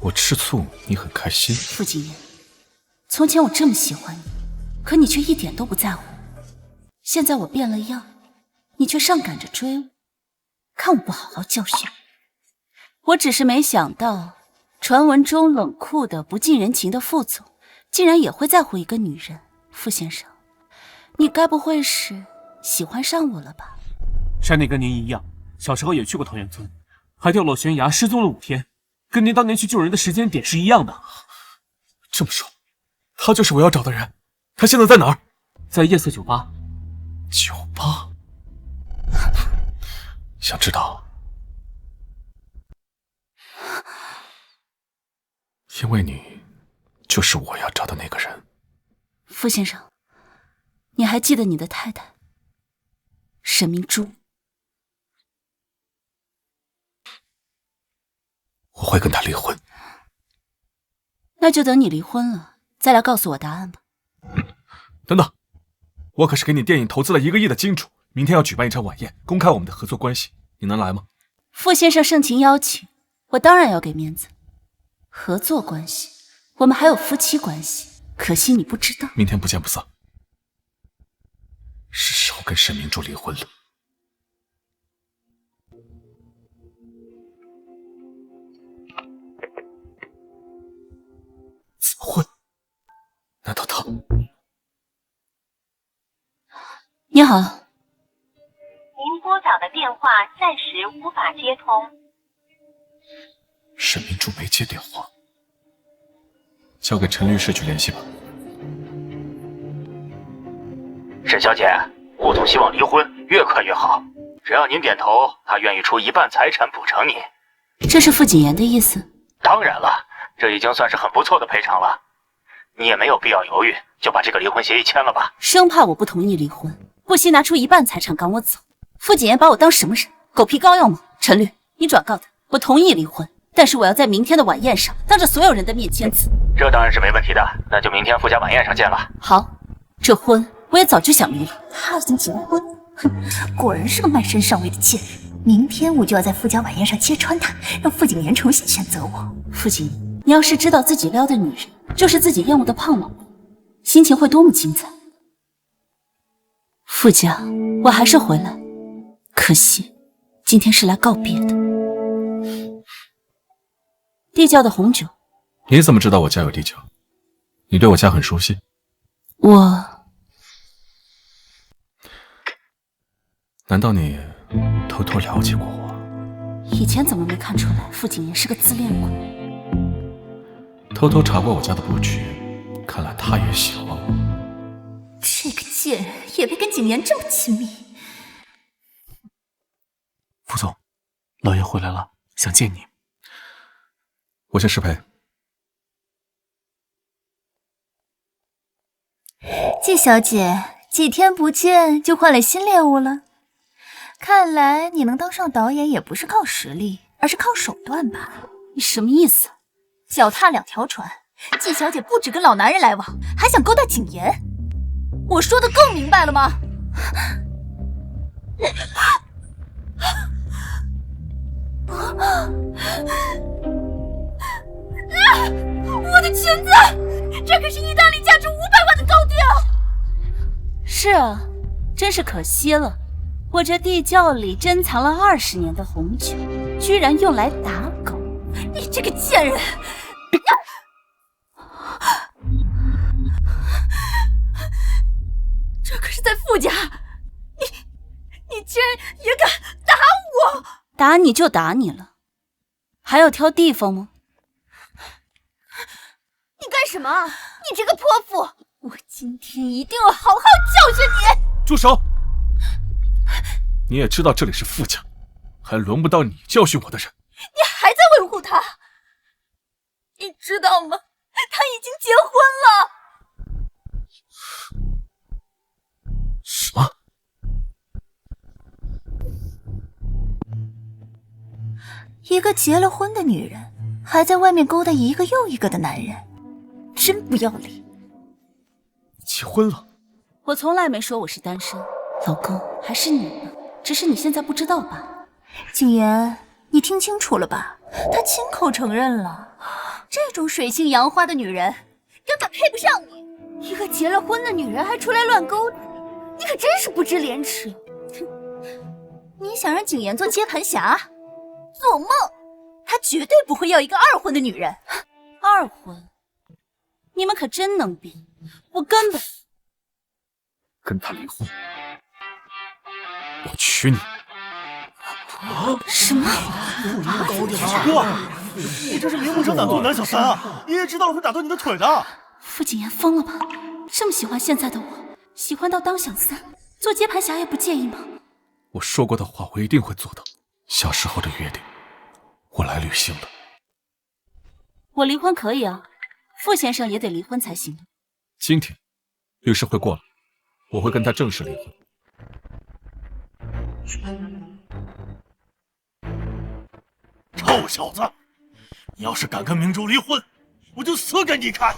[SPEAKER 3] 我吃醋，你很开心。
[SPEAKER 5] 傅景言，从前我这么喜欢你，可你却一点都不在乎。现在我变了样，你却上赶着追我，看我不好好教训。我只是没想到，传闻中冷酷的、不近人情的傅总，竟然也会在乎一个女人。傅先生，你该不会是喜欢上我了吧？
[SPEAKER 11] 山内跟您一样，小时候也去过桃源村，还掉落悬崖失踪了5天，跟您当年去救人的时间点是一样的。
[SPEAKER 3] 这么说，他就是我要找的人。他现在在哪儿？
[SPEAKER 11] 在夜色酒吧。
[SPEAKER 3] 酒吧？想知道？因为你就是我要找的那个人。
[SPEAKER 5] 傅先生，你还记得你的太太沈明珠？
[SPEAKER 3] 我会跟他离婚。
[SPEAKER 5] 那就等你离婚了，再来告诉我答案吧。
[SPEAKER 3] 等等，我可是给你电影投资了1个亿的金主，明天要举办一场晚宴，公开我们的合作关系，你能来吗？
[SPEAKER 5] 傅先生盛情邀请，我当然要给面子。合作关系，我们还有夫妻关系，可惜你不知道。
[SPEAKER 3] 明天不见不散。是时候跟沈明珠离婚了。怎么会？难道他？
[SPEAKER 5] 你好。
[SPEAKER 10] 您拨打的电话暂时无法接通。
[SPEAKER 3] 沈明珠没接电话，交给陈律师去联系吧。
[SPEAKER 12] 沈小姐，顾总希望离婚，越快越好。只要您点头，他愿意出1半财产补偿您。
[SPEAKER 5] 这是傅景言的意思？
[SPEAKER 12] 当然了，这已经算是很不错的赔偿了。你也没有必要犹豫，就把这个离婚协议签了吧。
[SPEAKER 5] 生怕我不同意离婚，不惜拿出1半财产赶我走。傅景言把我当什么人？狗皮膏药吗？陈律，你转告他，我同意离婚，但是我要在明天的晚宴上，当着所有人的面签字。
[SPEAKER 12] 这当然是没问题的，那就明天傅家晚宴上见了。
[SPEAKER 5] 好，这婚我也早就想离了。他已经结了婚，哼，果然是个卖身上位的贱人。
[SPEAKER 1] 明天我就要在傅家晚宴上揭穿他，让傅景言重新选择我。
[SPEAKER 5] 傅景言，你要是知道自己撩的女人就是自己厌恶的胖老婆，心情会多么精彩。傅家，我还是回来，可惜今天是来告别的。地窖的红酒。
[SPEAKER 3] 你怎么知道我家有地窖？你对我家很熟悉？难道你偷偷了解过我？
[SPEAKER 5] 以前怎么没看出来傅景言是个自恋鬼？
[SPEAKER 3] 偷偷查过我家的布局，看来他也喜欢我。
[SPEAKER 1] 这个贱人也配跟景言这么亲密？
[SPEAKER 8] 傅总，老爷回来了，想见你。
[SPEAKER 3] 我先失陪。
[SPEAKER 1] 季小姐，几天不见就换了新猎物了。看来你能当上导演也不是靠实力，而是靠手段吧？
[SPEAKER 5] 你什么意思？
[SPEAKER 1] 脚踏两条船，季小姐不止跟老男人来往，还想勾搭景言。我说的更明白了吗？
[SPEAKER 7] 我的裙子，这可是意大利价值500万的高定。
[SPEAKER 5] 是啊，真是可惜了。我这地窖里珍藏了20年的红酒，居然用来打狗！
[SPEAKER 1] 你这个贱人！
[SPEAKER 7] 这可是在傅家，你竟然也敢打我！
[SPEAKER 5] 打你就打你了，还要挑地方吗？
[SPEAKER 7] 你干什么？你这个泼妇！我今天一定要好好教训你！
[SPEAKER 3] 住手！你也知道这里是傅家，还轮不到你教训我的人。
[SPEAKER 7] 你还在维护他？你知道吗？他已经结婚了。
[SPEAKER 3] 什么？
[SPEAKER 1] 一个结了婚的女人，还在外面勾搭一个又一个的男人，真不要脸。
[SPEAKER 3] 结婚了？
[SPEAKER 5] 我从来没说我是单身，老公还是你呢，只是你现在不知道罢了。
[SPEAKER 1] 景言，你听清楚了吧？他亲口承认了，这种水性杨花的女人根本配不上你。
[SPEAKER 7] 一个结了婚的女人还出来乱勾搭，你可真是不知廉耻。
[SPEAKER 1] 你想让景言做接盘侠？做梦！他绝对不会要一个二婚的女人。
[SPEAKER 5] 二婚？你们可真能编！我根本
[SPEAKER 3] 跟他离婚，我娶你。
[SPEAKER 5] 什么？
[SPEAKER 2] 哇！你这是明目张胆做男小三啊！爷爷知道了会打断你的腿的。
[SPEAKER 5] 傅景言疯了吧？这么喜欢现在的我，喜欢到当小三，做接盘侠也不介意吗？
[SPEAKER 3] 我说过的话，我一定会做到。小时候的约定，我来履行的。
[SPEAKER 5] 我离婚可以啊，傅先生也得离婚才行。
[SPEAKER 3] 今天律师会过了，我会跟他正式离婚。
[SPEAKER 2] 臭小子，你要是敢跟明珠离婚，我就死给你看！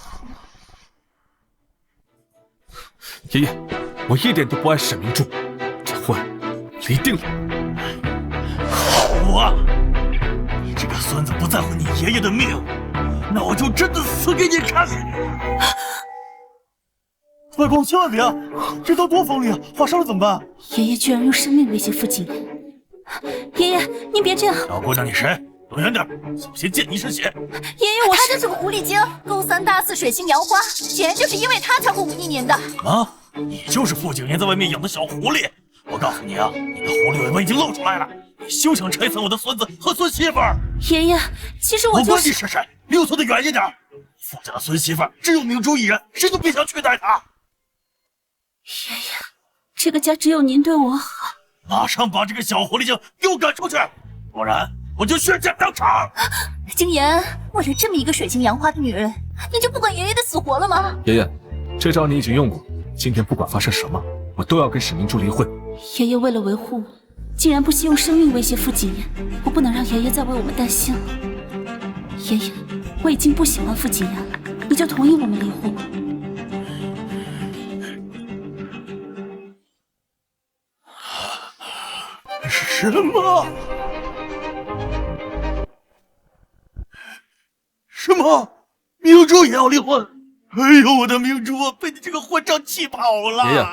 [SPEAKER 3] 爷爷，我一点都不爱沈明珠，这婚离定了。
[SPEAKER 2] 我，你这个孙子不在乎你爷爷的命，那我就真的死给你看！外公，千万别啊！这刀多锋利啊，划伤了怎么办？
[SPEAKER 5] 爷爷居然用生命威胁傅景言！爷爷，您别这样！
[SPEAKER 2] 小姑娘，你谁？躲远点，小心溅你一身血！
[SPEAKER 5] 爷爷，我
[SPEAKER 1] 他就是个狐狸精，勾三搭四，水性杨花，景言就是因为他才护我1年的。
[SPEAKER 2] 啊，你就是傅景言在外面养的小狐狸！我告诉你啊，你的狐狸尾巴已经露出来了，你休想拆散我的孙子和孙媳妇儿！
[SPEAKER 5] 爷爷，其实我就是……
[SPEAKER 2] 我管你是谁，离我坐得远一点！傅家的孙媳妇儿只有明珠一人，谁都别想取代她！
[SPEAKER 5] 爷爷，这个家只有您对我好。
[SPEAKER 2] 马上把这个小狐狸精给我赶出去，不然我就血溅当场！
[SPEAKER 1] 景言，为了这么一个水性杨花的女人，你就不管爷爷的死活了吗？
[SPEAKER 3] 爷爷，这招你已经用过，今天不管发生什么，我都要跟沈明珠离婚。
[SPEAKER 5] 爷爷为了维护我，竟然不惜用生命威胁傅景言，我不能让爷爷再为我们担心了。爷爷，我已经不喜欢傅景言了，你就同意我们离婚吧。
[SPEAKER 2] 是什么？什么？明珠也要离婚？哎呦，我的明珠被你这个混账气跑了！
[SPEAKER 3] 爷爷，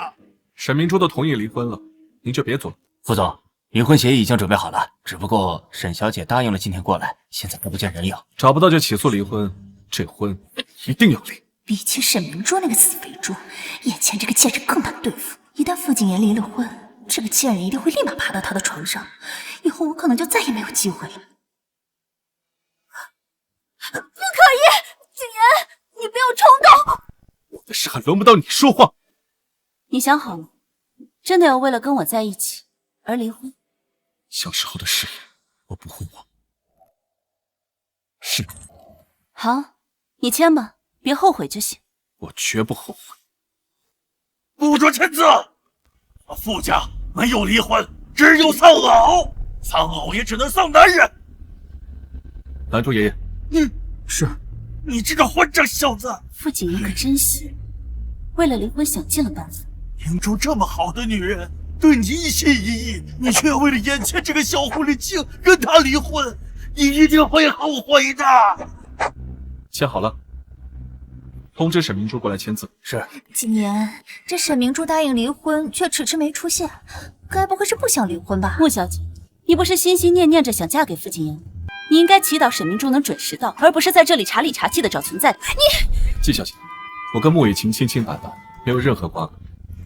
[SPEAKER 3] 沈明珠都同意离婚了，您就别做了。
[SPEAKER 12] 副总，离婚协议已经准备好了，只不过沈小姐答应了今天过来，现在还不见人影。
[SPEAKER 3] 找不到就起诉离婚，这婚一定要离。
[SPEAKER 1] 比起沈明珠那个死肥猪，眼前这个贱人更难对付。一旦傅景言离了婚，这个贱人一定会立马爬到他的床上，以后我可能就再也没有机会了。
[SPEAKER 7] 不可以，景言，你不要冲动。
[SPEAKER 3] 我的事还轮不到你说话。
[SPEAKER 5] 你想好了，真的要为了跟我在一起而离婚？
[SPEAKER 3] 小时候的誓言，我不会忘。是。
[SPEAKER 5] 好，你签吧，别后悔就行。
[SPEAKER 3] 我绝不后悔。
[SPEAKER 2] 不准签字！傅家没有离婚，只有丧偶，丧偶也只能丧男人。
[SPEAKER 3] 拦住爷爷！是。
[SPEAKER 2] 你这个混账小子！
[SPEAKER 5] 傅景言可真行，为了离婚想尽了办法。
[SPEAKER 2] 明珠这么好的女人，对你一心一意，你却为了眼前这个小狐狸精跟她离婚，你一定会后悔的。
[SPEAKER 3] 签好了，通知沈明珠过来签字。
[SPEAKER 12] 是。
[SPEAKER 1] 景言，这沈明珠答应离婚，却迟迟没出现，该不会是不想离婚吧？
[SPEAKER 5] 穆小姐，你不是心心念念着想嫁给傅景言？你应该祈祷沈明珠能准时到，而不是在这里查理查气的找存在。
[SPEAKER 3] 季小姐，我跟穆雨晴清清白白，没有任何瓜葛。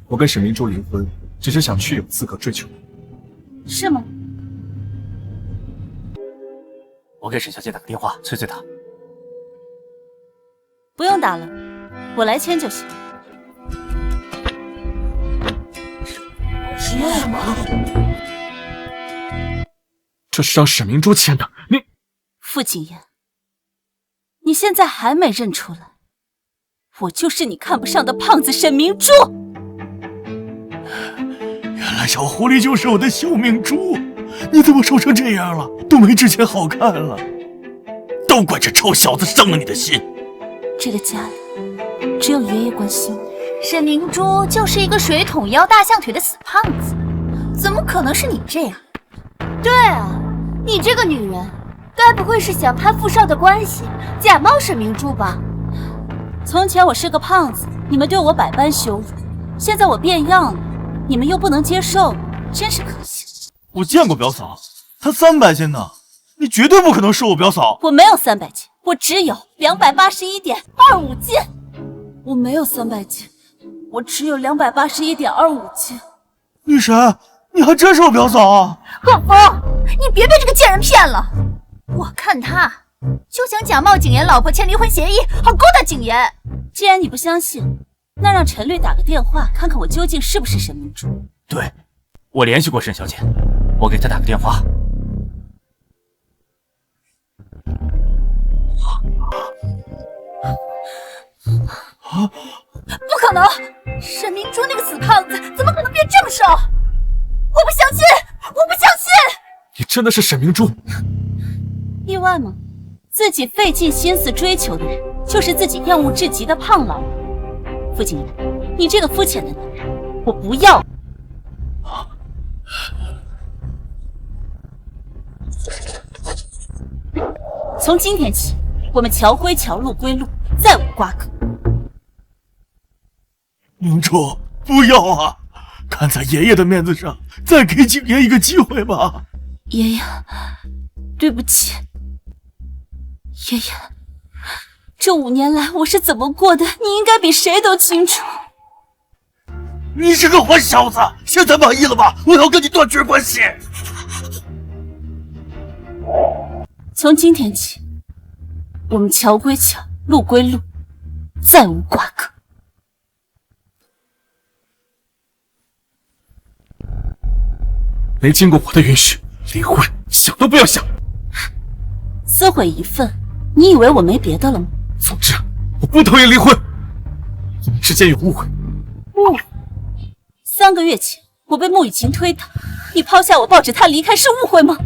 [SPEAKER 3] 我跟沈明珠离婚，只是想去有资格追求你。
[SPEAKER 5] 是吗？
[SPEAKER 12] 我给沈小姐打个电话，催催她。
[SPEAKER 5] 不用打了，我来签就行。
[SPEAKER 3] 什么？这是让沈明珠签的，你……
[SPEAKER 5] 傅景言，你现在还没认出来，我就是你看不上的胖子沈明珠。
[SPEAKER 2] 原来小狐狸就是我的小明珠，你怎么瘦成这样了？都没之前好看了，都怪这臭小子伤了你的心。
[SPEAKER 5] 这个家里只有爷爷关心我。
[SPEAKER 1] 沈明珠就是一个水桶腰、大象腿的死胖子，怎么可能是你这样？
[SPEAKER 7] 对啊，你这个女人，该不会是想攀傅少的关系，假冒沈明珠吧？
[SPEAKER 5] 从前我是个胖子，你们对我百般羞辱，现在我变样了，你们又不能接受，真是可惜。
[SPEAKER 2] 我见过表嫂，她300斤呢，你绝对不可能是我表嫂。
[SPEAKER 5] 我没有300斤，我只有281.25斤。我没有300斤，我只有281.25斤。
[SPEAKER 2] 女神，你还真是我表嫂啊！
[SPEAKER 1] 贺峰，你别被这个贱人骗了，我看他就想假冒景言老婆签离婚协议，好勾搭景言。
[SPEAKER 5] 既然你不相信，那让陈律打个电话，看看我究竟是不是沈明珠。
[SPEAKER 12] 对，我联系过沈小姐，我给她打个电话。
[SPEAKER 1] 不可能，沈明珠那个死胖子怎么可能变这么瘦？我不相信，我不相信！
[SPEAKER 3] 你真的是沈明珠？
[SPEAKER 5] 意外吗？自己费尽心思追求的人，就是自己厌恶至极的胖老。傅景言，你这个肤浅的男人，我不要。从今天起，我们桥归桥，路归路，再无瓜葛。
[SPEAKER 2] 明珠，不要啊！看在爷爷的面子上，再给景言一个机会吧。
[SPEAKER 5] 爷爷，对不起。爷爷，这5年来我是怎么过的，你应该比谁都清楚。
[SPEAKER 2] 你是个坏小子，现在满意了吧？我要跟你断绝关系。
[SPEAKER 5] 从今天起，我们桥归桥，路归路，再无瓜葛。
[SPEAKER 3] 没经过我的允许，离婚想都不要想。
[SPEAKER 5] 撕毁一份，你以为我没别的了吗？
[SPEAKER 3] 总之，我不同意离婚。我们之间有误会。
[SPEAKER 5] 误会？3个月前，我被穆雨晴推倒，你抛下我，抱着她离开，是误会吗？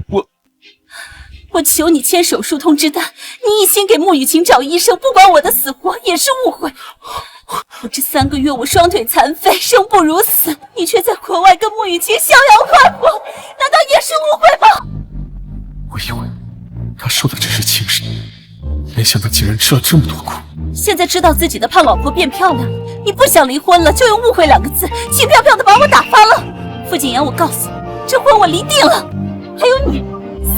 [SPEAKER 5] 我求你签手术通知单，你一心给穆雨晴找医生，不管我的死活，也是误会。我这3个月我双腿残废，生不如死，你却在国外跟穆雨晴逍遥快活，难道也是误会吗？
[SPEAKER 3] 我以为他受的只是轻视，没想到竟然吃了这么多苦。
[SPEAKER 5] 现在知道自己的胖老婆变漂亮，你不想离婚了，就用误会2个字轻飘飘的把我打发了。傅景言，我告诉你，这婚我离定了。还有你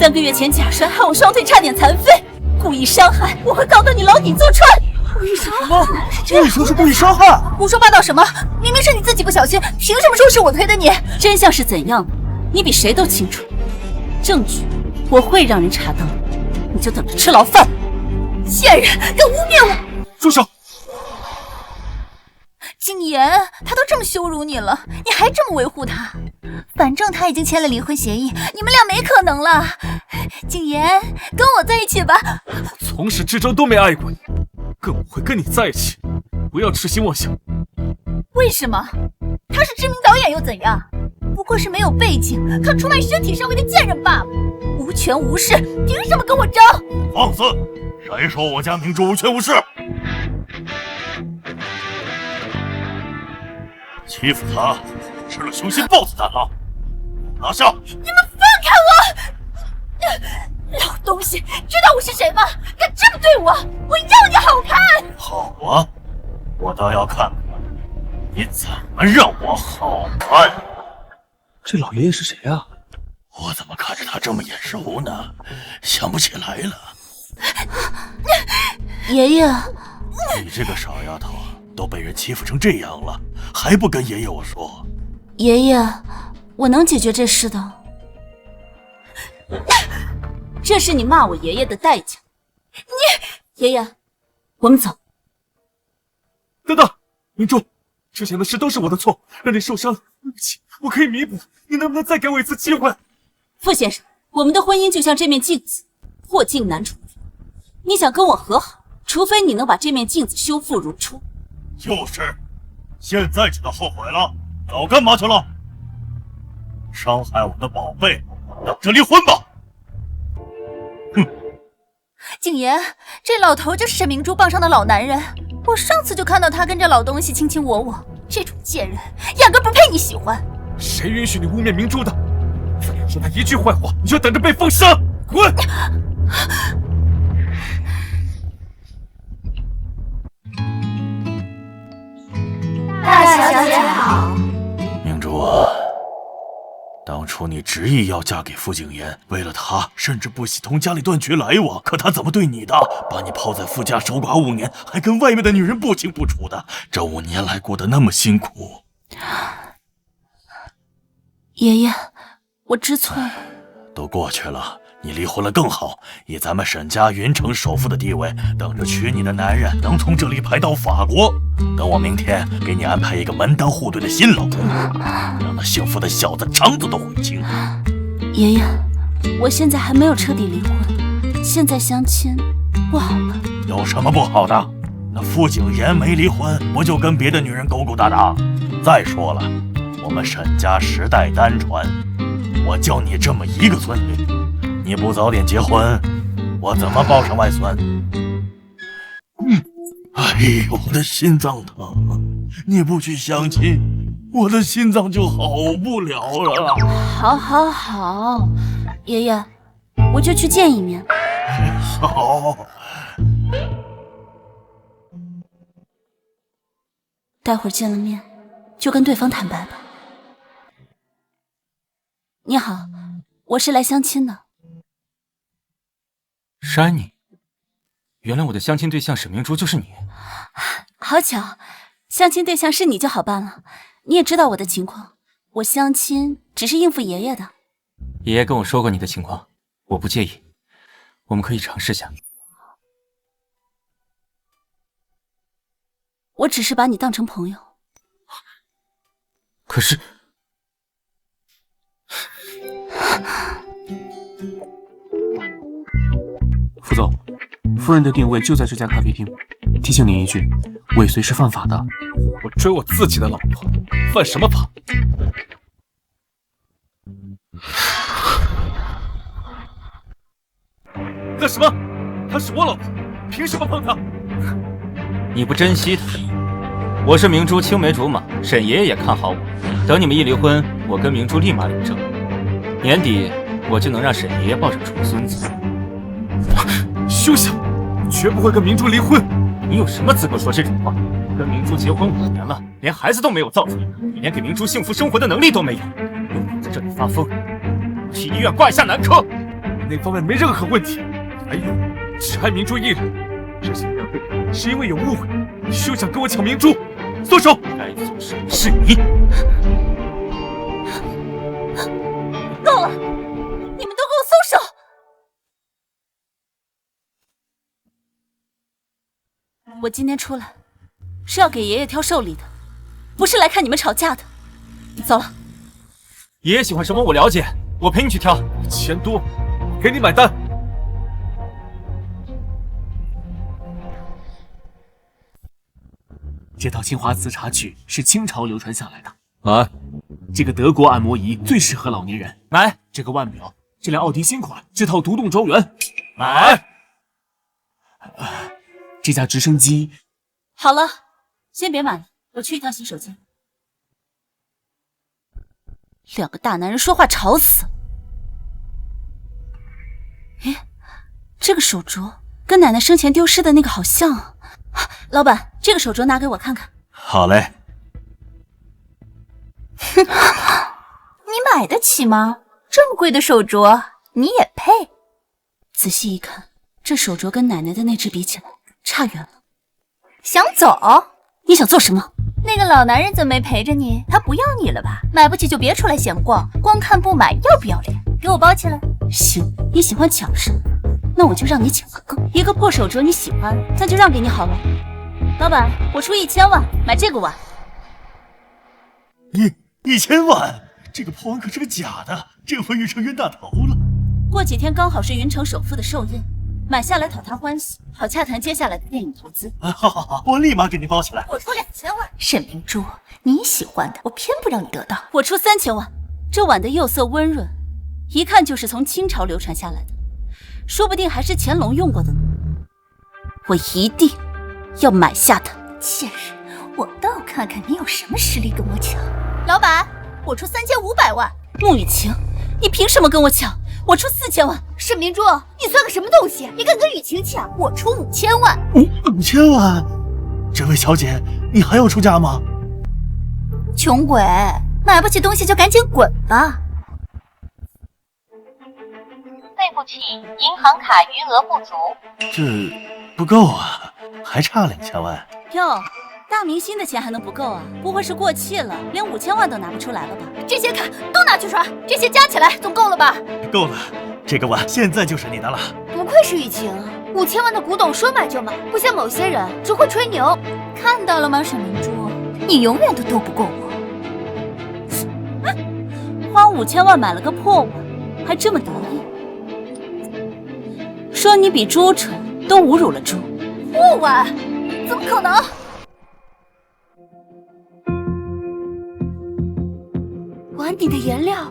[SPEAKER 5] ，3个月前假摔害我双腿差点残废，故意伤害，我会告到你牢底坐穿。故意伤害？
[SPEAKER 2] 这说是故意伤害？
[SPEAKER 1] 胡说八道什么？明明是你自己不小心，凭什么说是我推的你？
[SPEAKER 5] 真相是怎样的，你比谁都清楚。证据我会让人查到，你就等着吃牢饭。
[SPEAKER 1] 贱人，敢污蔑我！
[SPEAKER 3] 住手！
[SPEAKER 1] 景言，他都这么羞辱你了，你还这么维护他？反正他已经签了离婚协议，你们俩没可能了。景言，跟我在一起吧。
[SPEAKER 3] 从始至终都没爱过你，更不会跟你在一起。不要痴心妄想。
[SPEAKER 1] 为什么？他是知名导演又怎样？不过是没有背景，靠出卖身体上位的贱人罢了。无权无势，凭什么跟我争？
[SPEAKER 2] 放肆！谁说我家明珠无权无势？欺负他，吃了雄心豹子胆了！拿下！
[SPEAKER 1] 你们放开我！老东西，知道我是谁吗？敢这么对我，我要你好看！
[SPEAKER 2] 好啊，我倒要看看你怎么让我好看。
[SPEAKER 3] 这老爷爷是谁啊？
[SPEAKER 2] 我怎么看着他这么眼熟呢？想不起来了。
[SPEAKER 1] 爷爷，
[SPEAKER 2] 你这个傻丫头，都被人欺负成这样了，还不跟爷爷我说？
[SPEAKER 5] 爷爷，我能解决这事的。这是你骂我爷爷的代价。你，爷爷，我们走。
[SPEAKER 3] 等等，明珠，之前的事都是我的错，让你受伤，对不起，我可以弥补。你能不能再给我一次机会？
[SPEAKER 5] 傅先生，我们的婚姻就像这面镜子，破镜难重圆。你想跟我和好，除非你能把这面镜子修复如初。
[SPEAKER 2] 就是，现在知道后悔了，早干嘛去了？伤害我的宝贝，等着离婚吧！哼！
[SPEAKER 1] 景言，这老头就是沈明珠傍上的老男人。我上次就看到他跟这老东西卿卿我我，这种贱人压根不配你喜欢。
[SPEAKER 3] 谁允许你污蔑明珠的？再说他一句坏话，你就等着被封杀！滚！
[SPEAKER 6] 大小姐好。
[SPEAKER 2] 明珠啊，当初你执意要嫁给傅景言，为了他甚至不惜同家里断绝来往，可他怎么对你的？把你抛在傅家守寡5年，还跟外面的女人不清不楚的，这5年来过得那么辛苦。
[SPEAKER 5] 爷爷，我知错了。
[SPEAKER 2] 都过去了，你离婚了更好，以咱们沈家云城首富的地位，等着娶你的男人能从这里排到法国。等我明天给你安排一个门当户对的新老公，让那幸福的小子肠子都悔青。
[SPEAKER 5] 爷爷，我现在还没有彻底离婚，现在相亲不好吗？
[SPEAKER 2] 有什么不好的？那傅景言没离婚，不就跟别的女人勾勾搭搭？再说了，我们沈家10代单传，我就你这么一个孙女，你不早点结婚，我怎么抱上外孙？哎呦，我的心脏疼！你不去相亲，我的心脏就好不了了。
[SPEAKER 5] 好，好，好，爷爷，我就去见一面。
[SPEAKER 2] 好。
[SPEAKER 5] 待会儿见了面，就跟对方坦白吧。你好，我是来相亲的。
[SPEAKER 13] 是安妮，原来我的相亲对象沈明珠就是你。
[SPEAKER 5] 好巧，相亲对象是你就好办了。你也知道我的情况，我相亲只是应付爷爷的。
[SPEAKER 13] 爷爷跟我说过你的情况，我不介意，我们可以尝试下。
[SPEAKER 5] 我只是把你当成朋友。
[SPEAKER 13] 可是，副总，夫人的定位就在这家咖啡厅。提醒您一句，尾随是犯法的。
[SPEAKER 3] 我追我自己的老婆，犯什么法？干什么？她是我老婆，凭什么碰她？
[SPEAKER 13] 你不珍惜她，
[SPEAKER 9] 我是明珠青梅竹马，沈爷爷也看好我。等你们一离婚，我跟明珠立马领证，年底我就能让沈爷爷抱上重孙子。
[SPEAKER 3] 休想！我绝不会跟明珠离婚。
[SPEAKER 9] 你有什么资格说这种话？跟明珠结婚5年了，连孩子都没有造出来，你连给明珠幸福生活的能力都没有，又躲在这里发疯，我去医院挂一下男科。
[SPEAKER 3] 那方面没任何问题。还有，只爱明珠一人，之前约会是因为有误会，休想跟我抢明珠。松手！
[SPEAKER 9] 该做什么是你。
[SPEAKER 5] 够了！你们都给我松手！我今天出来是要给爷爷挑寿礼的，不是来看你们吵架的。走了。
[SPEAKER 9] 爷爷喜欢什么我了解，我陪你去挑。
[SPEAKER 3] 钱多，给你买单。
[SPEAKER 13] 这套青花瓷茶具是清朝流传下来的。
[SPEAKER 3] 买。
[SPEAKER 13] 这个德国按摩仪最适合老年人。
[SPEAKER 9] 买。
[SPEAKER 13] 这个腕表，这辆奥迪新款，这套独栋庄园。
[SPEAKER 9] 买。
[SPEAKER 13] 这架直升机。
[SPEAKER 5] 好了，先别买了，我去一趟洗手间。两个大男人说话吵死了。诶，这个手镯跟奶奶生前丢失的那个好像啊。老板，这个手镯拿给我看看。
[SPEAKER 2] 好嘞。
[SPEAKER 1] 哼，你买得起吗？这么贵的手镯，你也配？
[SPEAKER 5] 仔细一看，这手镯跟奶奶的那只比起来，差远了。
[SPEAKER 1] 想走？
[SPEAKER 5] 你想做什么？
[SPEAKER 1] 那个老男人怎么没陪着你？他不要你了吧？买不起就别出来闲逛，光看不买要不要脸？给我包起来。
[SPEAKER 5] 行，你喜欢抢是吗？那我就让你抢个够。一个破手镯你喜欢，那就让给你好了。老板，我出1000万买这个碗。
[SPEAKER 2] 1000万？这个破碗可是个假的，这回云城冤大头了。
[SPEAKER 5] 过几天刚好是云城首富的寿宴，买下来讨他欢喜，好洽谈接下来的电影投资。
[SPEAKER 2] 好，我立马给你包起来。
[SPEAKER 1] 我出2000万。沈明珠，你喜欢的，我偏不让你得到。
[SPEAKER 5] 我出3000万。这碗的釉色温润，一看就是从清朝流传下来的，说不定还是乾隆用过的呢。我一定要买下它。
[SPEAKER 1] 贱人，我倒看看你有什么实力跟我抢。老板，我出3500万。
[SPEAKER 5] 穆雨晴，你凭什么跟我抢？我出4000万。
[SPEAKER 7] 沈明珠，你算个什么东西？你敢跟雨晴抢？
[SPEAKER 1] 我出5000万。
[SPEAKER 2] 5000万？这位小姐，你还要出价吗？
[SPEAKER 1] 穷鬼，买不起东西就赶紧滚吧。
[SPEAKER 10] 对不起，银行卡余额不足。
[SPEAKER 2] 这不够啊，还差2000万。
[SPEAKER 5] 哟，大明星的钱还能不够啊？不会是过气了，连5000万都拿不出来了吧？
[SPEAKER 7] 这些卡都拿去刷，这些加起来总够了吧？
[SPEAKER 2] 够了，这个碗现在就是你的了。
[SPEAKER 7] 不愧是雨晴，5000万的古董说买就买，不像某些人只会吹牛。
[SPEAKER 1] 看到了吗，沈明珠，你永远都斗不过我。
[SPEAKER 5] 花5000万买了个破碗，还这么得意，说你比朱纯都侮辱了猪。
[SPEAKER 7] 破碗？怎么可能？碗底的颜料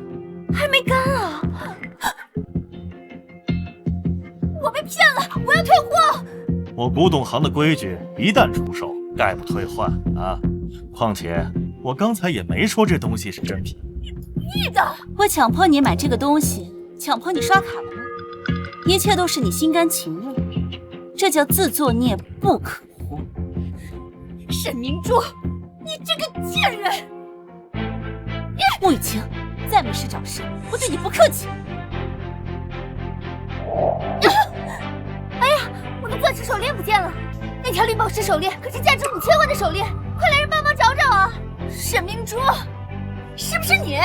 [SPEAKER 7] 还没干啊！我被骗了，我要退货！
[SPEAKER 2] 我古董行的规矩，一旦出售，概不退换啊！况且我刚才也没说这东西是真品。
[SPEAKER 7] 你的！
[SPEAKER 5] 我强迫你买这个东西，强迫你刷卡了吗？一切都是你心甘情愿，这叫自作孽不可活。
[SPEAKER 7] 沈明珠，你这个贱人！
[SPEAKER 5] 穆雨晴，再没事找事，我对你不客气。
[SPEAKER 7] 哎呀，我的钻石手链不见了！那条绿宝石手链可是价值5000万的手链，快来人帮忙找找啊！沈明珠，是不是你？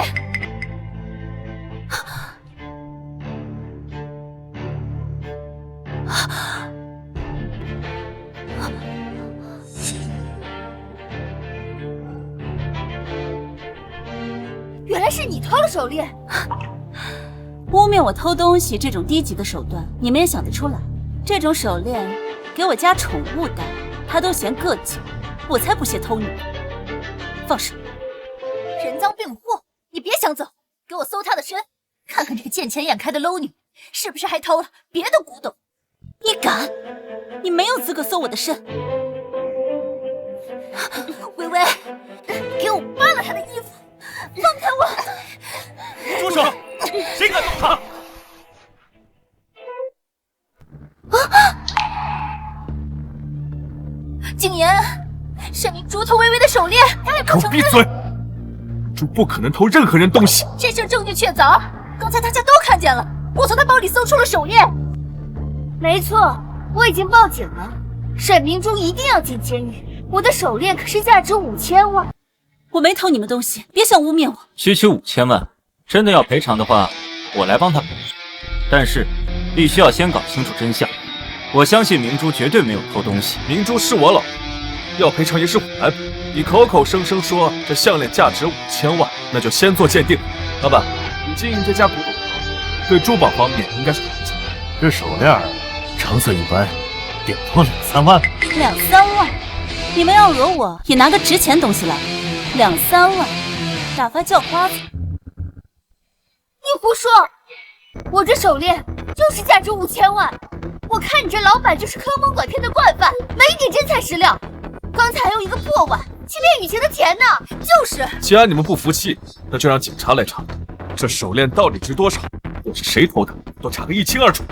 [SPEAKER 7] 原来是你偷了手链！
[SPEAKER 5] 污蔑我偷东西这种低级的手段，你们也想得出来？这种手链给我家宠物戴，他都嫌个劲，我才不屑偷你。放手！
[SPEAKER 7] 人赃并获，你别想走，给我搜他的身，看看这个见钱眼开的 low 女，是不是还偷了别的古董？
[SPEAKER 5] 你敢？你没有资格搜我的身！
[SPEAKER 7] 微微，
[SPEAKER 9] 谁敢动他？
[SPEAKER 7] 景言，沈明珠偷微微的手链，他也不承认。
[SPEAKER 3] 给我闭嘴！猪不可能偷任何人东西。
[SPEAKER 7] 这事证据确凿，刚才大家都看见了，我从他包里搜出了手链。没错，我已经报警了，沈明珠一定要进监狱。我的手链可是价值5000万。
[SPEAKER 5] 我没偷你们东西，别想污蔑我。
[SPEAKER 12] 区区5000万，真的要赔偿的话，我来帮他赔。但是，必须要先搞清楚真相。我相信明珠绝对没有偷东西。
[SPEAKER 3] 明珠是我老婆，要赔偿也是我来赔。你口口声声说这项链价值5000万，那就先做鉴定。老板，你经营这家古董行，对珠宝方面应该是了解。
[SPEAKER 2] 这手链成色一般，顶多2、3万。
[SPEAKER 5] 2、3万？你们要讹我，也拿个值钱东西来。2、3万，打发叫花子。
[SPEAKER 7] 你胡说！我这手链就是价值5000万。我看你这老板就是坑蒙拐骗的惯犯，没一点真材实料。刚才还有一个破碗，欺骗雨晴的钱呢。就是。
[SPEAKER 3] 既然你们不服气，那就让警察来查，这手链到底值多少，又是谁偷的，都查个一清二楚。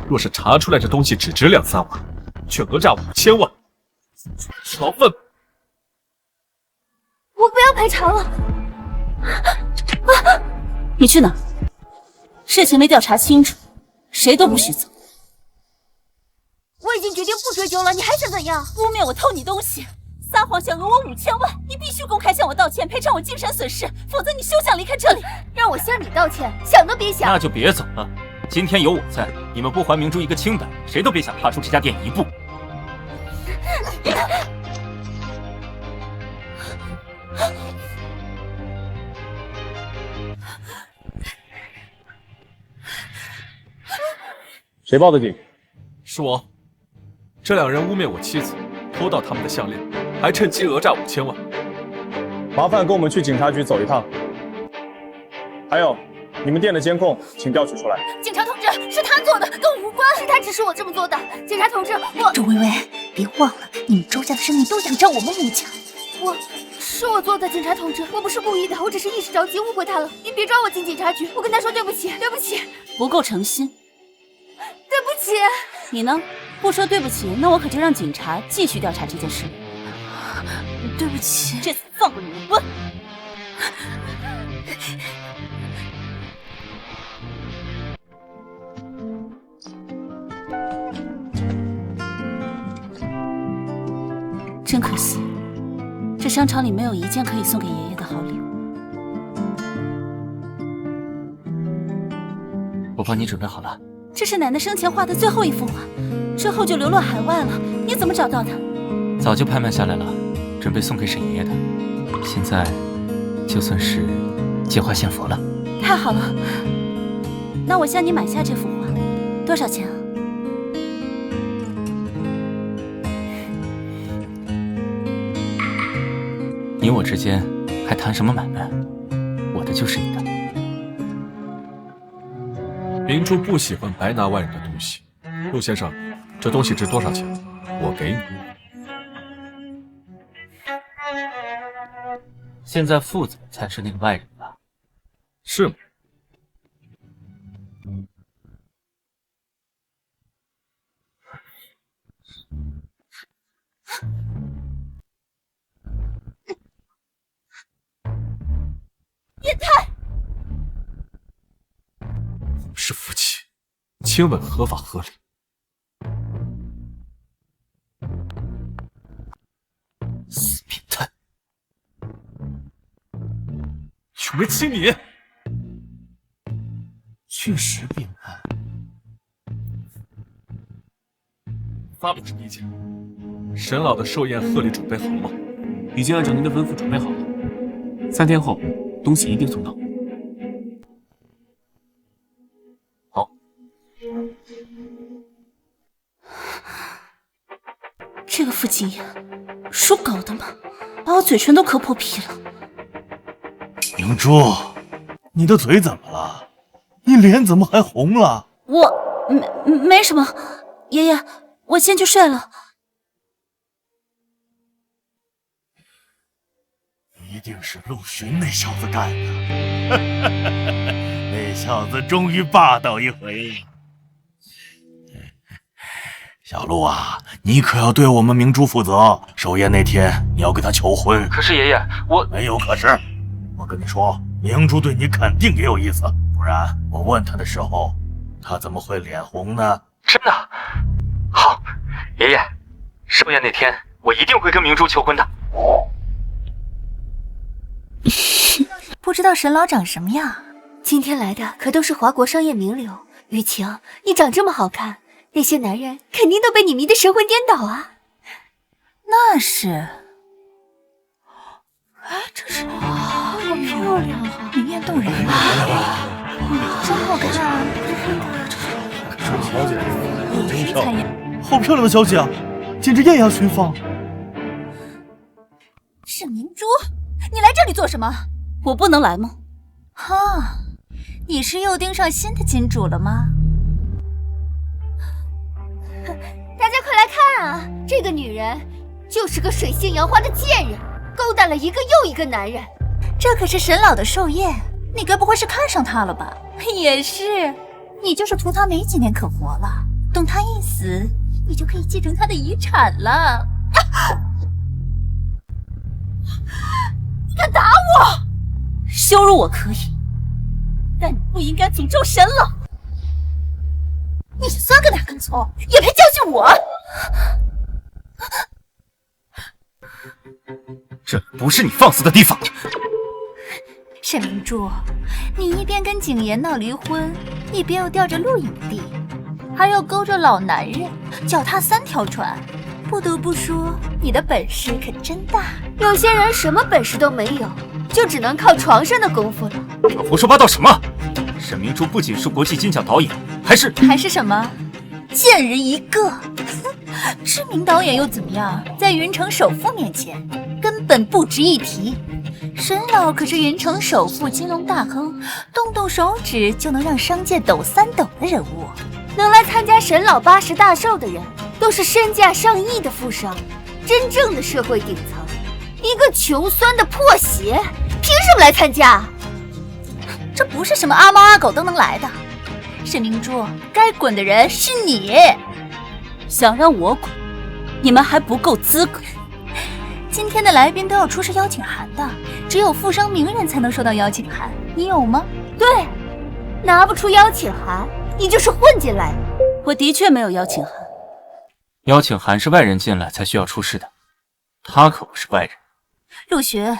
[SPEAKER 3] 若是查出来这东西只值2、3万，却讹诈5000万，吃牢饭。
[SPEAKER 7] 我不要赔偿了。
[SPEAKER 5] 你去哪？事情没调查清楚，谁都不许走。
[SPEAKER 7] 我已经决定不追究了，你还想怎样？
[SPEAKER 5] 污蔑我偷你东西，撒谎想讹我5000万，你必须公开向我道歉，赔偿我精神损失，否则你休想离开这里。
[SPEAKER 7] 让我向你道歉，想都别想。
[SPEAKER 12] 那就别走了，今天有我在，你们不还明珠一个清白，谁都别想踏出这家店一步。
[SPEAKER 3] 谁报的警？是我。这2人污蔑我妻子，偷盗他们的项链，还趁机讹诈5000万。
[SPEAKER 14] 麻烦跟我们去警察局走一趟。还有，你们店的监控，请调取出来。
[SPEAKER 7] 警察同志，是他做的，跟我无关，是他指使我这么做的。警察同志，我……
[SPEAKER 1] 周薇薇，别忘了，你们周家的生意都仰仗我们穆家。
[SPEAKER 7] 是我做的，警察同志，我不是故意的，我只是一时着急误会他了。您别抓我进警察局，我跟他说对不起，对不起。
[SPEAKER 5] 不够诚心。
[SPEAKER 7] 对不起。
[SPEAKER 5] 你呢？不说对不起，那我可就让警察继续调查这件事。
[SPEAKER 1] 对不起，
[SPEAKER 5] 这次放过你们不？真可惜，这商场里没有一件可以送给爷爷的好礼物。
[SPEAKER 12] 我帮你准备好了。
[SPEAKER 5] 这是奶奶生前画的最后一幅画，之后就流落海外了。你怎么找到的？
[SPEAKER 12] 早就拍卖下来了，准备送给沈爷爷的。现在就算是借花献佛了。
[SPEAKER 5] 太好了，那我向你买下这幅画，多少钱啊？
[SPEAKER 12] 你我之间还谈什么买卖？我的就是你的。
[SPEAKER 3] 明珠不喜欢白拿外人的东西。陆先生，这东西值多少钱？我给你。
[SPEAKER 12] 现在父子才是那个外人吧？
[SPEAKER 3] 是吗？
[SPEAKER 7] 变态！
[SPEAKER 3] 是夫妻，亲吻合法合理。死变态！有没亲你？
[SPEAKER 2] 确实变态。
[SPEAKER 3] 发表什么意见？沈老的寿宴贺礼准备好了吗？
[SPEAKER 13] 已经按照您的吩咐准备好了。3天后，东西一定送到。
[SPEAKER 3] 好。
[SPEAKER 5] 这个傅景言，属狗的吗？把我嘴唇都磕破皮了。
[SPEAKER 2] 明珠，你的嘴怎么了？你脸怎么还红了？
[SPEAKER 5] 我没什么，爷爷，我先去睡了。
[SPEAKER 2] 一定是陆巡那小子干的。那这小子终于霸道一回了。小鹿啊，你可要对我们明珠负责。寿宴那天你要跟他求婚。
[SPEAKER 12] 可是爷爷，我
[SPEAKER 2] 没有可是。我跟你说，明珠对你肯定也有意思，不然我问他的时候，他怎么会脸红呢？
[SPEAKER 12] 真的？好，爷爷，寿宴那天我一定会跟明珠求婚的。
[SPEAKER 1] 不知道沈老长什么样？
[SPEAKER 7] 今天来的可都是华国商业名流。雨晴，你长这么好看，那些男人肯定都被你迷得神魂颠倒啊！
[SPEAKER 1] 那是。
[SPEAKER 7] 哎，这是好漂亮啊，
[SPEAKER 1] 明艳动人啊！真好看。
[SPEAKER 2] 小姐，真漂亮，好漂亮的小姐啊，简直艳压群芳。
[SPEAKER 1] 沈明珠，你来这里做什么？
[SPEAKER 5] 我不能来吗？
[SPEAKER 1] 哈，你是又盯上新的金主了吗？
[SPEAKER 7] 大家快来看啊！这个女人就是个水性杨花的贱人，勾搭了一个又一个男人。
[SPEAKER 1] 这可是沈老的寿宴，你该不会是看上他了吧？也是，你就是图他没几年可活了，等他一死，你就可以继承他的遗产了。
[SPEAKER 7] 你敢打我？
[SPEAKER 5] 羞辱我可以，但你不应该诅咒沈老。
[SPEAKER 7] 你算个哪根葱，也配教训我？
[SPEAKER 12] 这不是你放肆的地方。
[SPEAKER 1] 沈明珠，你一边跟景言闹离婚，一边又吊着陆影帝，还要勾着老男人，脚踏3条船。不得不说，你的本事可真大。
[SPEAKER 7] 有些人什么本事都没有，就只能靠床上的功夫了。
[SPEAKER 12] 你胡说八道什么？沈明珠不仅是国际金奖导演，还是
[SPEAKER 1] 什么？贱人一个！知名导演又怎么样？在云城首富面前，根本不值一提。沈老可是云城首富、金融大亨，动动手指就能让商界抖3抖的人物。
[SPEAKER 7] 能来参加沈老80大寿的人，都是身价上亿的富商，真正的社会顶层。一个穷酸的破鞋，凭什么来参加？
[SPEAKER 1] 这不是什么阿猫阿狗都能来的。沈明珠，该滚的人是你。
[SPEAKER 5] 想让我滚，你们还不够资格。
[SPEAKER 1] 今天的来宾都要出示邀请函的，只有富商名人才能收到邀请函，你有吗？
[SPEAKER 7] 对，拿不出邀请函，你就是混进来的。
[SPEAKER 5] 我的确没有邀请函。
[SPEAKER 12] 邀请函是外人进来才需要出示的，他可不是外人。
[SPEAKER 1] 陆学，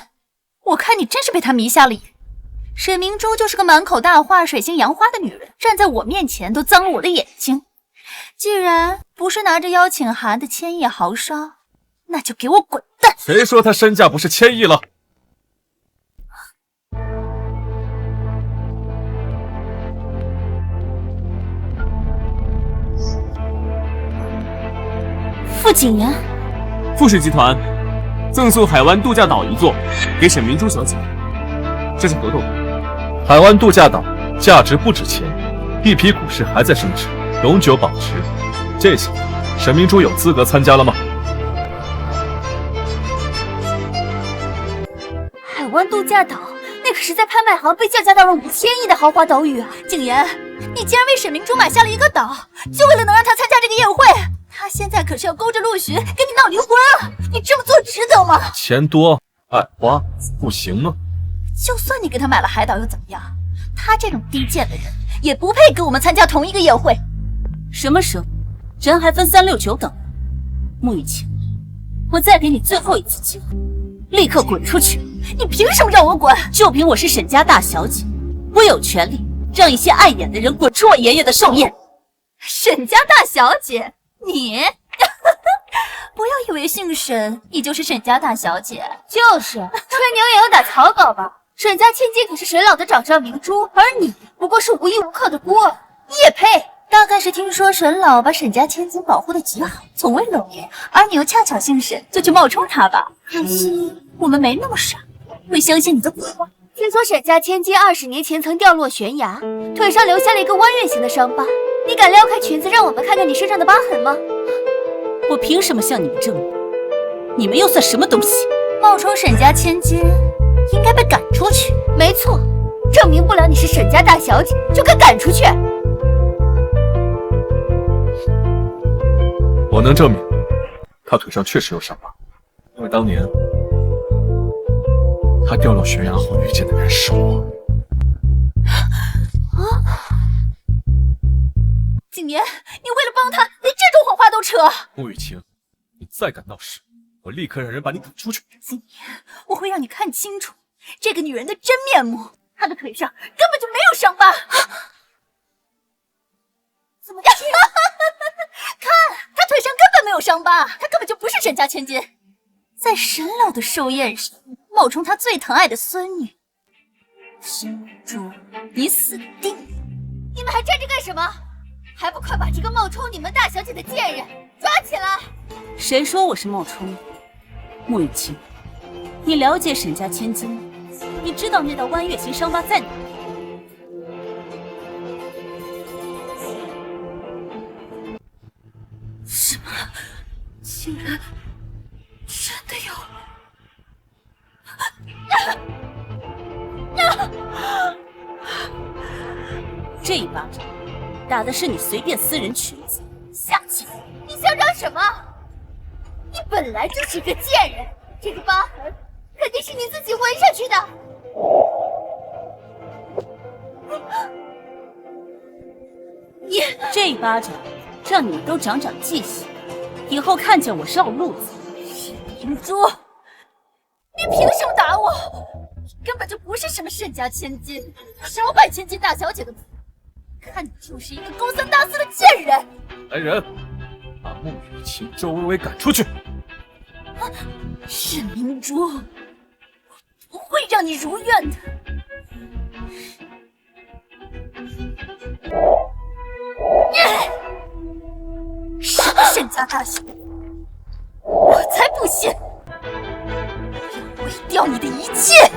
[SPEAKER 1] 我看你真是被他迷瞎了眼。沈明珠就是个满口大话、水性杨花的女人，站在我面前都脏了我的眼睛。既然不是拿着邀请函的千亿豪商，那就给我滚蛋！
[SPEAKER 3] 谁说他身价不是1000亿了？
[SPEAKER 5] 傅景言，
[SPEAKER 13] 富水集团赠送海湾度假岛1座给沈明珠小姐，这是合同。
[SPEAKER 3] 海湾度假岛价值不止钱，一批股市还在升值，永久保值。这些沈明珠有资格参加了吗？
[SPEAKER 7] 海湾度假岛那可是在拍卖行被叫价到了5000亿的豪华岛屿啊！
[SPEAKER 1] 景言，你竟然为沈明珠买下了一个岛，就为了能让她参加这个宴会？她现在可是要勾着陆巡跟你闹离婚啊！你这么做值得吗？
[SPEAKER 3] 钱多爱花不行吗？
[SPEAKER 1] 就算你给她买了海岛又怎么样？她这种低贱的人也不配跟我们参加同一个宴会。
[SPEAKER 5] 什么时候人还分3、6、9等？穆雨晴，我再给你最后一次机会，立刻滚出去！
[SPEAKER 1] 你凭什么让我滚？
[SPEAKER 5] 就凭我是沈家大小姐，我有权利让一些碍眼的人滚出我爷爷的寿宴。
[SPEAKER 1] 沈家大小姐，你不要以为姓沈你就是沈家大小姐。
[SPEAKER 7] 就是吹牛也要打草稿吧？沈家千金可是沈老的掌上明珠，而你不过是无依无靠的孤儿，你也配？
[SPEAKER 1] 大概是听说沈老把沈家千金保护的极好，从未露面，而你又恰巧姓沈，就去冒充他吧。可惜我们没那么傻，会相信你的鬼话。
[SPEAKER 7] 听说沈家千金20年前曾掉落悬崖，腿上留下了一个弯月形的伤疤。你敢撩开裙子让我们看看你身上的疤痕吗？
[SPEAKER 5] 我凭什么向你们证明？你们又算什么东西？
[SPEAKER 1] 冒充沈家千金，应该被赶出去。
[SPEAKER 7] 没错，证明不了你是沈家大小姐，就该赶出去。
[SPEAKER 3] 我能证明，他腿上确实有伤疤，因为当年他掉落悬崖后遇见的人是我。
[SPEAKER 1] 景言，你为了帮他，连这种谎话都扯。
[SPEAKER 3] 穆雨晴，你再敢闹事，我立刻让人把你赶出去。
[SPEAKER 1] 景言，我会让你看清楚这个女人的真面目。她的腿上根本就没有伤疤。怎么看，她腿上根本没有伤疤，她根本就不是沈家千金。在沈老的寿宴上冒充他最疼爱的孙女，沈珠，你死定了！
[SPEAKER 7] 你们还站着干什么？还不快把这个冒充你们大小姐的贱人抓起来！
[SPEAKER 5] 谁说我是冒充的？穆雨晴，你了解沈家千金吗？你知道那道弯月形伤疤在哪？什么？竟然真的有？这一巴掌打的是你随便私人裙子，
[SPEAKER 7] 下去！你嚣张什么？你本来就是个贱人，这个疤痕肯定是你自己纹上去的。
[SPEAKER 5] 你这一巴掌让你们都长长记性，以后看见我绕路子。
[SPEAKER 1] 明珠，你凭什么打我？你根本就不是什么沈家千金，少摆千金大小姐的谱，看你就是一个勾三搭四的贱人。
[SPEAKER 3] 来人，把穆雨晴、周薇薇赶出去。
[SPEAKER 1] 沈明珠，我不会让你如愿的。什么沈家大小姐，我才不信！要毁掉你的一切！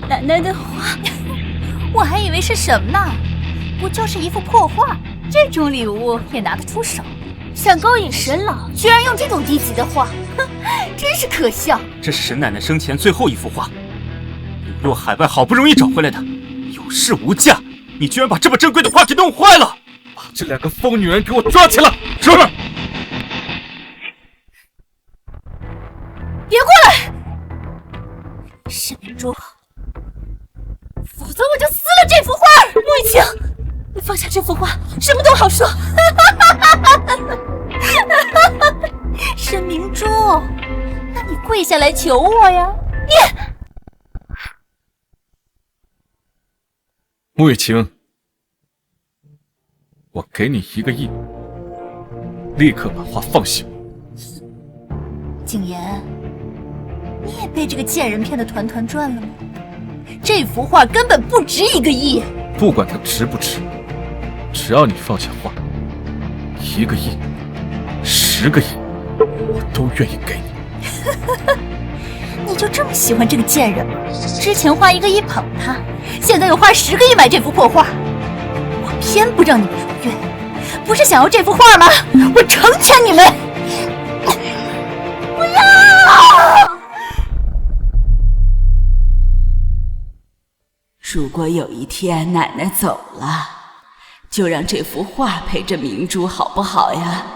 [SPEAKER 1] 奶奶的话，我还以为是什么呢？不就是一幅破画？这种礼物也拿得出手？
[SPEAKER 7] 想勾引沈老，居然用这种低级的画，哼，真是可笑！
[SPEAKER 9] 这是沈奶奶生前最后一幅画，流落海外好不容易找回来的，有市无价，你居然把这么珍贵的画给弄坏了！
[SPEAKER 3] 把这两个疯女人给我抓起来！是。
[SPEAKER 1] 别过来，沈明珠，否则我就撕了这幅画！穆雨晴，你放下这幅画，什么都好说。沈明珠，那你跪下来求我呀！你，
[SPEAKER 3] 穆雨晴，我给你1个亿，立刻把画放下。
[SPEAKER 1] 景言，你也被这个贱人骗得团团转了吗？这幅画根本不值1个亿。
[SPEAKER 3] 不管它值不值，只要你放下画，1个亿、10个亿，我都愿意给你。
[SPEAKER 1] 你就这么喜欢这个贱人吗？之前花1个亿捧她，现在又花10个亿买这幅破画，我偏不让你们如愿，不是想要这幅画吗？我成全你们！不要！
[SPEAKER 5] 如果有一天奶奶走了，就让这幅画陪着明珠，好不好呀？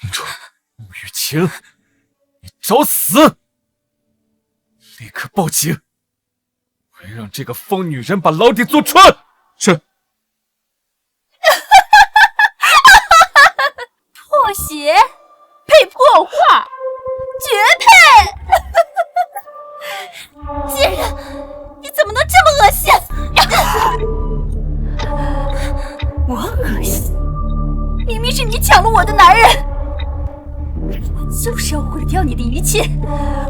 [SPEAKER 3] 明珠，穆雨晴，你找死！立刻报警！我要让这个疯女人把牢底坐穿！是。
[SPEAKER 1] 破鞋配破画，绝配！贱人，你怎么能这么恶心？我恶心？明明是你抢了我的男人！我就是要毁掉你的一切，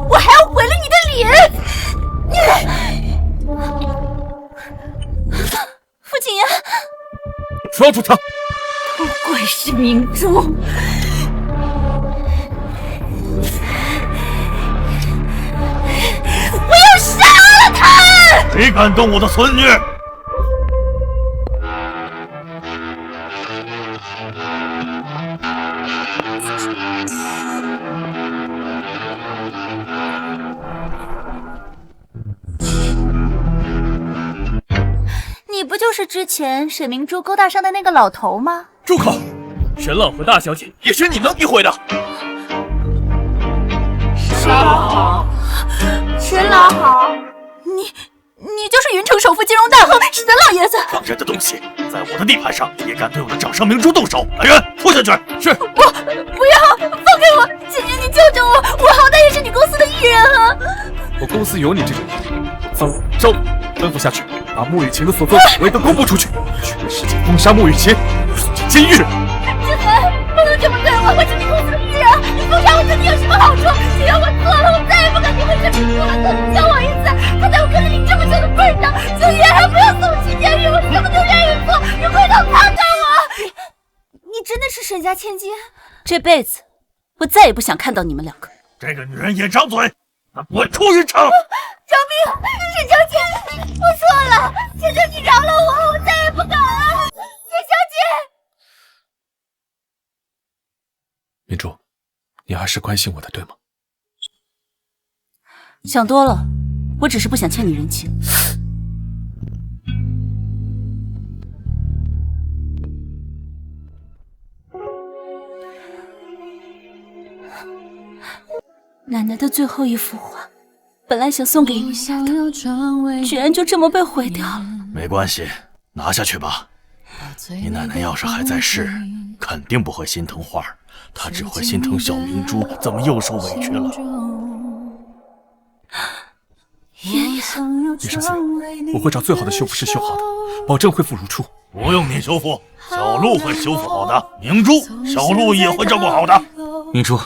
[SPEAKER 1] 我还要毁了你的脸！傅景言，
[SPEAKER 3] 抓住他！
[SPEAKER 1] 都怪是明珠！我要杀了他！
[SPEAKER 2] 谁敢动我的孙女？
[SPEAKER 1] 就是之前沈明珠勾搭上的那个老头吗？
[SPEAKER 8] 住口！沈老和大小姐也是你能诋毁的。
[SPEAKER 7] 沈老好，沈老好，
[SPEAKER 1] 你就是云城首富金融大亨沈老爷子！
[SPEAKER 2] 放人的东西，在我的地盘上也敢对我的掌上明珠动手！来人，拖下去！
[SPEAKER 8] 是。
[SPEAKER 1] 不要，放开我！姐姐，你救救我！我好歹也是你公司的艺人啊！
[SPEAKER 3] 我公司有你这种人，走，吩咐下去，把穆雨晴的所作所为都公布出去，全世界封杀穆雨晴，送进监狱。
[SPEAKER 1] 志恒，不能这么对我，我是你公司的艺人，你封杀我对你有什么好处？只要我错了，我再也不敢诋毁沈明珠了。求你救我一次！他在我坑了你这么久的份上，就也还不要送我去监狱，我什么都愿意做，你回头看看我！
[SPEAKER 7] 你真的是沈家千金？
[SPEAKER 5] 这辈子我再也不想看到你们两个。
[SPEAKER 2] 这个女人也张嘴，她滚出云城！
[SPEAKER 7] 救命！沈小姐，我错了，求求你饶了我，我再也不敢了。沈小姐，
[SPEAKER 3] 明珠，你还是关心我的，对吗？
[SPEAKER 5] 想多了，我只是不想欠你人情。奶奶的最后一幅画，本来想送给你的，居然就这么被毁掉了。
[SPEAKER 2] 没关系，拿下去吧。你奶奶要是还在世，肯定不会心疼画儿，她只会心疼小明珠怎么又受委屈了。
[SPEAKER 5] 爷爷，
[SPEAKER 3] 别伤心，我会找最好的修复师修好的，保证恢复如初。
[SPEAKER 2] 不用你修复，小鹿会修复好的。明珠，小鹿也会照顾好的。
[SPEAKER 12] 明珠，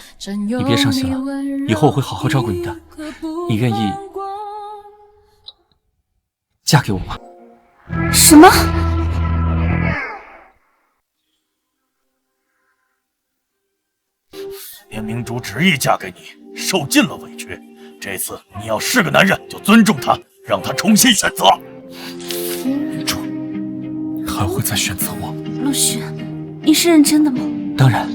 [SPEAKER 12] 你别伤心了，以后我会好好照顾你的。你愿意嫁给我吗？
[SPEAKER 5] 什么？
[SPEAKER 2] 连明珠执意嫁给你，受尽了委屈。这次你要是个男人，就尊重她，让她重新选择。
[SPEAKER 3] 明珠，你还会再选择我？
[SPEAKER 5] 陆巡，你是认真的吗？
[SPEAKER 12] 当然，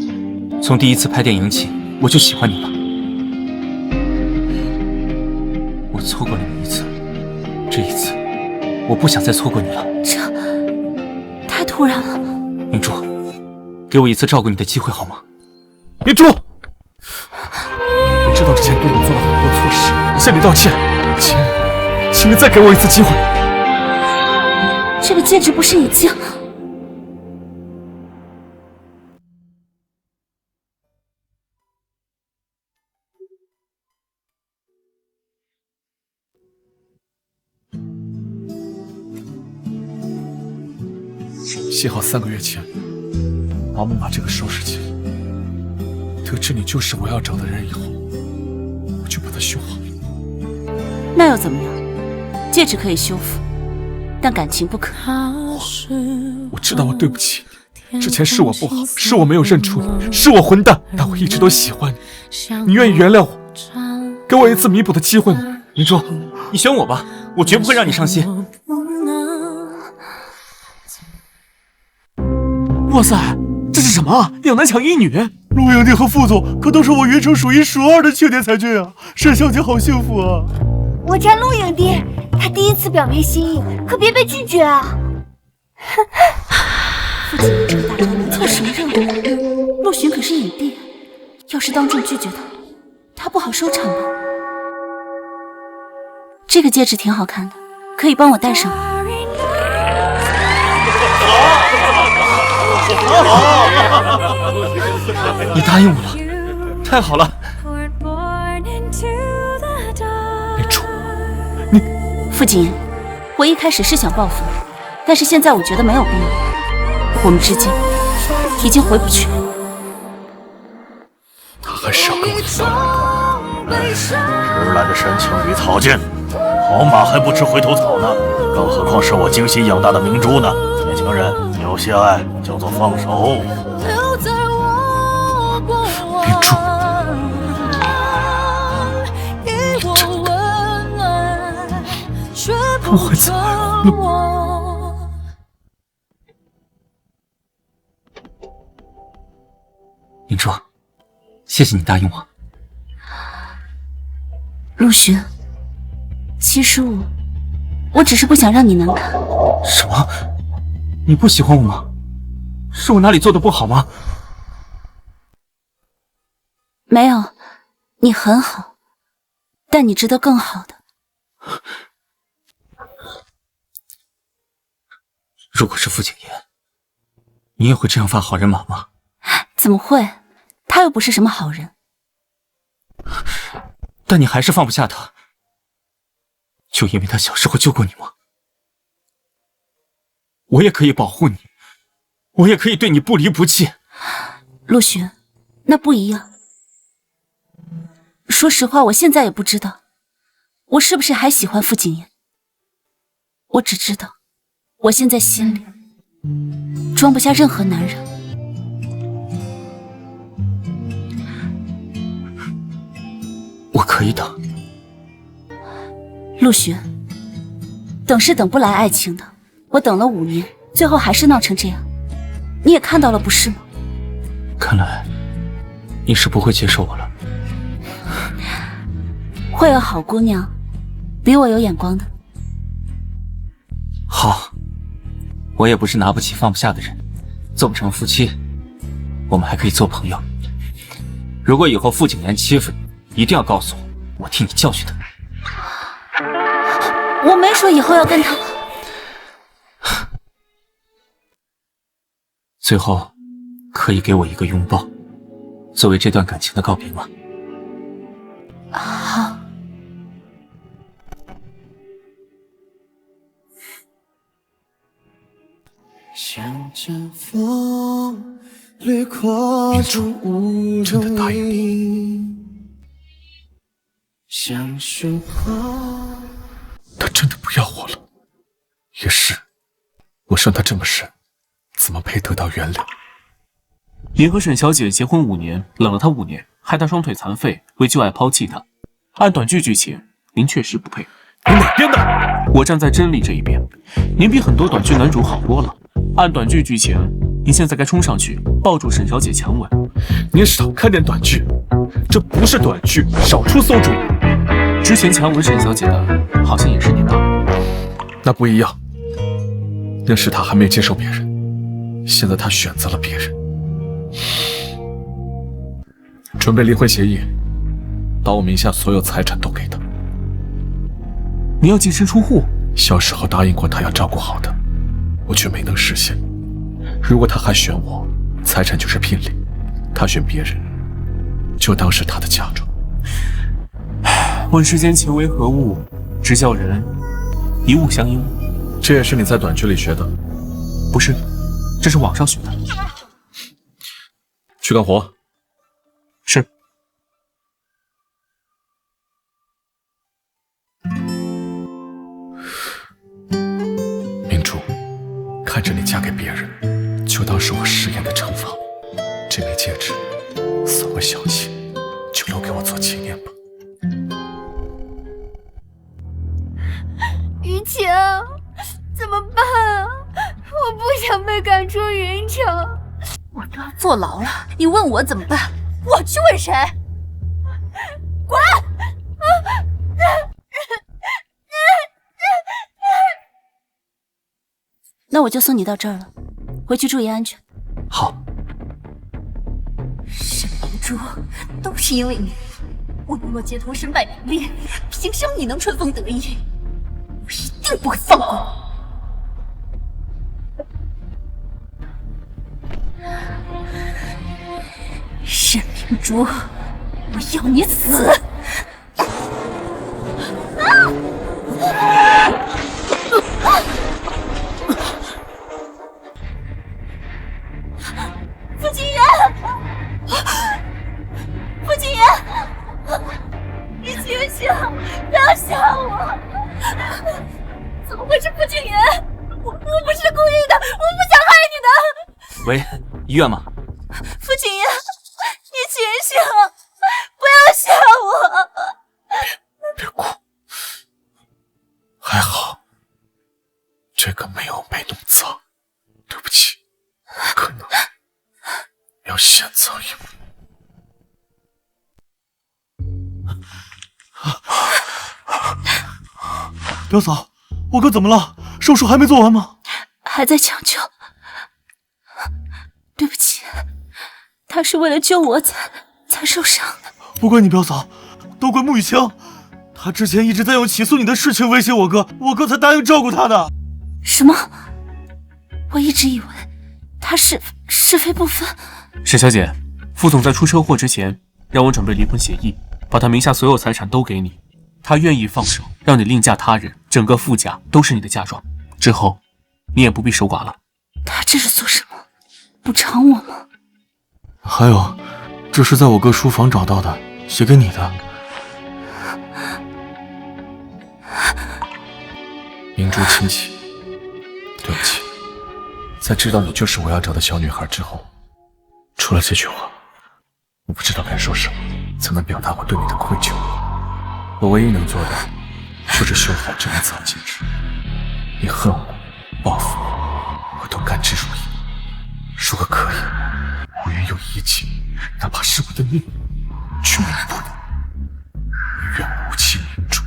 [SPEAKER 12] 从第一次拍电影起，我就喜欢你了。我错过了你一次，这一次，我不想再错过你了。
[SPEAKER 5] 这太突然了。
[SPEAKER 12] 明珠，给我一次照顾你的机会好吗？
[SPEAKER 3] 明珠，我知道之前对你做了很多错事，向你道歉，请你再给我一次机会。
[SPEAKER 5] 这个戒指不是已经……
[SPEAKER 3] 幸好3个月前，毛木把这个收拾起来。得知你就是我要找的人以后，我就把它修好了。
[SPEAKER 5] 那又怎么样？戒指可以修复，但感情不可。
[SPEAKER 3] 我知道我对不起你，之前是我不好，是我没有认出你，是我混蛋，但我一直都喜欢你。你愿意原谅我，给我一次弥补的机会吗？
[SPEAKER 12] 明珠，你选我吧，我绝不会让你伤心。
[SPEAKER 8] 哇塞，这是什么？2男抢1女？
[SPEAKER 2] 陆影帝和副总可都是我云城数1数2的青年才俊啊！沈小姐好幸福啊！
[SPEAKER 7] 我站陆影帝，他第一次表明心意，可别被拒绝啊！
[SPEAKER 5] 父亲这个大招能测什么任务？陆巡可是影帝，要是当众拒绝他不好收场吧？这个戒指挺好看的，可以帮我戴上吗？
[SPEAKER 12] 你答应我了，太好了！
[SPEAKER 3] 明珠，
[SPEAKER 5] 傅景言，我一开始是想报复你，但是现在我觉得没有必要，我们之间已经回不去了。
[SPEAKER 3] 他还是要跟我分。
[SPEAKER 2] 迟来的深情与草芥，好马还不吃回头草呢，更何况是我精心养大的明珠呢？年轻人，有些爱叫做放手。
[SPEAKER 3] 明珠，我会再爱我。
[SPEAKER 12] 明珠，谢谢你答应我。
[SPEAKER 5] 陆巡，其实我只是不想让你难堪。
[SPEAKER 12] 什么？你不喜欢我吗？是我哪里做的不好吗？
[SPEAKER 5] 没有，你很好，但你值得更好的。
[SPEAKER 12] 如果是傅景言，你也会这样发好人马吗？
[SPEAKER 5] 怎么会？他又不是什么好人。
[SPEAKER 12] 但你还是放不下他，就因为他小时候救过你吗？我也可以保护你，我也可以对你不离不弃。
[SPEAKER 5] 陆巡，那不一样。说实话，我现在也不知道我是不是还喜欢傅景言。我只知道，我现在心里装不下任何男人。
[SPEAKER 12] 我可以等。
[SPEAKER 5] 陆巡，等是等不来爱情的。我等了5年，最后还是闹成这样，你也看到了，不是吗？
[SPEAKER 12] 看来你是不会接受我了。
[SPEAKER 5] 会有好姑娘比我有眼光的。
[SPEAKER 12] 好，我也不是拿不起放不下的人，做不成夫妻，我们还可以做朋友。如果以后傅景言欺负你，一定要告诉我，我替你教训他。
[SPEAKER 5] 我没说以后要跟他。
[SPEAKER 12] 最后，可以给我一个拥抱，作为这段感情的告别吗？
[SPEAKER 5] 好。
[SPEAKER 15] 像阵风掠过这无路，像束花。
[SPEAKER 3] 他真的不要我了。也是，我伤他这么深，怎么配得到原谅？
[SPEAKER 13] 您和沈小姐结婚5年，冷了她5年，害她双腿残废，为旧爱抛弃她。按短剧剧情，您确实不配。
[SPEAKER 3] 你哪边的？
[SPEAKER 13] 我站在真理这一边。您比很多短剧男主好多了。按短剧剧情，您现在该冲上去抱住沈小姐强吻。
[SPEAKER 3] 您少看点短剧，这不是短剧，少出馊主意。
[SPEAKER 13] 之前强吻沈小姐的，好像也是您吧？
[SPEAKER 3] 那不一样。那时他还没接受别人，现在他选择了别人。准备离婚协议，把我名下所有财产都给他。
[SPEAKER 13] 你要净身出户？
[SPEAKER 3] 小时候答应过他要照顾好的，我却没能实现。如果他还选我，财产就是聘礼；他选别人，就当是他的嫁妆。
[SPEAKER 13] 问世间情为何物，直叫人一物降一物。
[SPEAKER 3] 这也是你在短剧里学的？
[SPEAKER 13] 不是，这是网上学的。
[SPEAKER 3] 去干活。
[SPEAKER 13] 是。
[SPEAKER 3] 明珠，看着你嫁给别人，就当是我食言的惩罚。这枚戒指算我小气，就留给我做纪念吧。
[SPEAKER 7] 于晴，怎么办啊？我不想被赶出云城。
[SPEAKER 1] 我都要坐牢了，你问我怎么办？
[SPEAKER 7] 我去问谁？滚！
[SPEAKER 5] 那我就送你到这儿了，回去注意安全。
[SPEAKER 12] 好。
[SPEAKER 1] 沈明珠，都是因为你，我沦落街头身败名裂，凭什么你能春风得意？我一定不会放过你。沈明珠，我要你死！
[SPEAKER 7] 傅景言，傅景言，你醒醒，不要吓我！怎么会是傅景言？我不是故意的，我不想害你的。
[SPEAKER 12] 喂，医院吗？
[SPEAKER 7] 傅景言，你醒醒，不要吓我！
[SPEAKER 3] 别哭，还好，这个没有被弄脏，对不起，可能要先走一步。
[SPEAKER 2] 表嫂，我哥怎么了？手术还没做完吗？
[SPEAKER 5] 还在抢救。对不起，他是为了救我才受伤的。
[SPEAKER 2] 不怪你表嫂，都怪穆雨清，他之前一直在用起诉你的事情威胁我哥，我哥才答应照顾他的。
[SPEAKER 5] 什么？我一直以为他是非不分。
[SPEAKER 13] 沈小姐，副总在出车祸之前让我准备离婚协议，把他名下所有财产都给你，他愿意放手让你另嫁他人，整个傅家都是你的嫁妆，之后你也不必守寡了。
[SPEAKER 5] 他这是做什么？补偿我吗？
[SPEAKER 2] 还有，这是在我哥书房找到的，写给你的。
[SPEAKER 3] 明珠亲戚，对不起，在知道你就是我要找的小女孩之后，除了这句话，我不知道该说什么才能表达我对你的愧疚。我唯一能做的就是修好这枚藏戒指。你恨我、报复我，我都甘之如饴。如果可以，我愿用一切，哪怕是我的命，去弥补你。愿无期明珠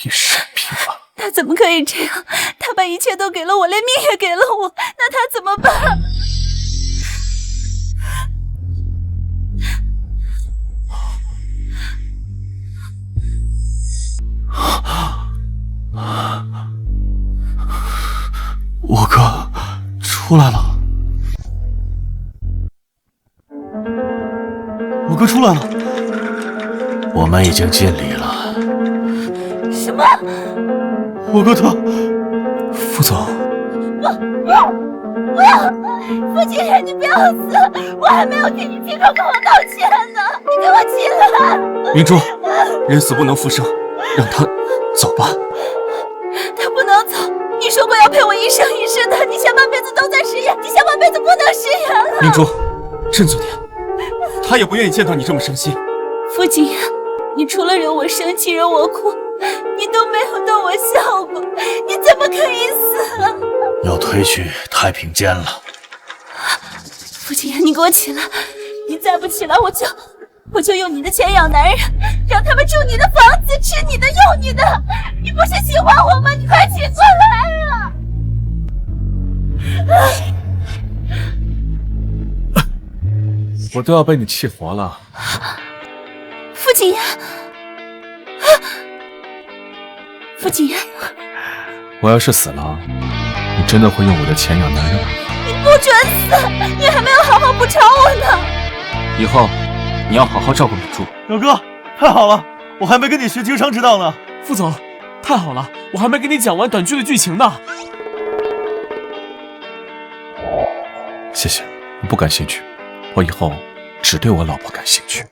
[SPEAKER 3] 一生平安。
[SPEAKER 5] 他怎么可以这样？他把一切都给了我，连命也给了我，那他怎么办？
[SPEAKER 2] 我哥出来了，我哥出来了，我们已经尽力了。
[SPEAKER 5] 什么？
[SPEAKER 2] 我哥他，
[SPEAKER 3] 副总，
[SPEAKER 7] 不要！傅景琰，你不要死！我还没有替你亲口跟我道歉呢，你给我起来！
[SPEAKER 13] 明珠，人死不能复生，让他走吧。
[SPEAKER 5] 他不能走，你说过要陪我一生一世的，你下半辈子都在饰演，你下半辈子不能饰演了。
[SPEAKER 13] 明珠，振作点，他也不愿意见到你这么伤心。
[SPEAKER 5] 傅景琰，你除了惹我生气、惹我哭，你都没有逗我笑过，你怎么可以死？
[SPEAKER 2] 要推去太平间了。
[SPEAKER 5] 傅景琰，你给我起来！你再不起来，我就用你的钱养男人，让他们住你的房子，吃你的，用你的。你不是喜欢我吗？你快起过来啊！
[SPEAKER 3] 我都要被你气活了。
[SPEAKER 5] 傅景琰，傅景琰，
[SPEAKER 3] 我要是死了，你真的会用我的钱养男人吗？
[SPEAKER 5] 你不准死！你还没有好好补偿我呢。
[SPEAKER 13] 以后你要好好照顾明珠。
[SPEAKER 2] 表哥，太好了，我还没跟你学经商之道呢。
[SPEAKER 8] 副总，太好了，我还没跟你讲完短剧的剧情呢。
[SPEAKER 3] 谢谢，我不感兴趣，我以后只对我老婆感兴趣。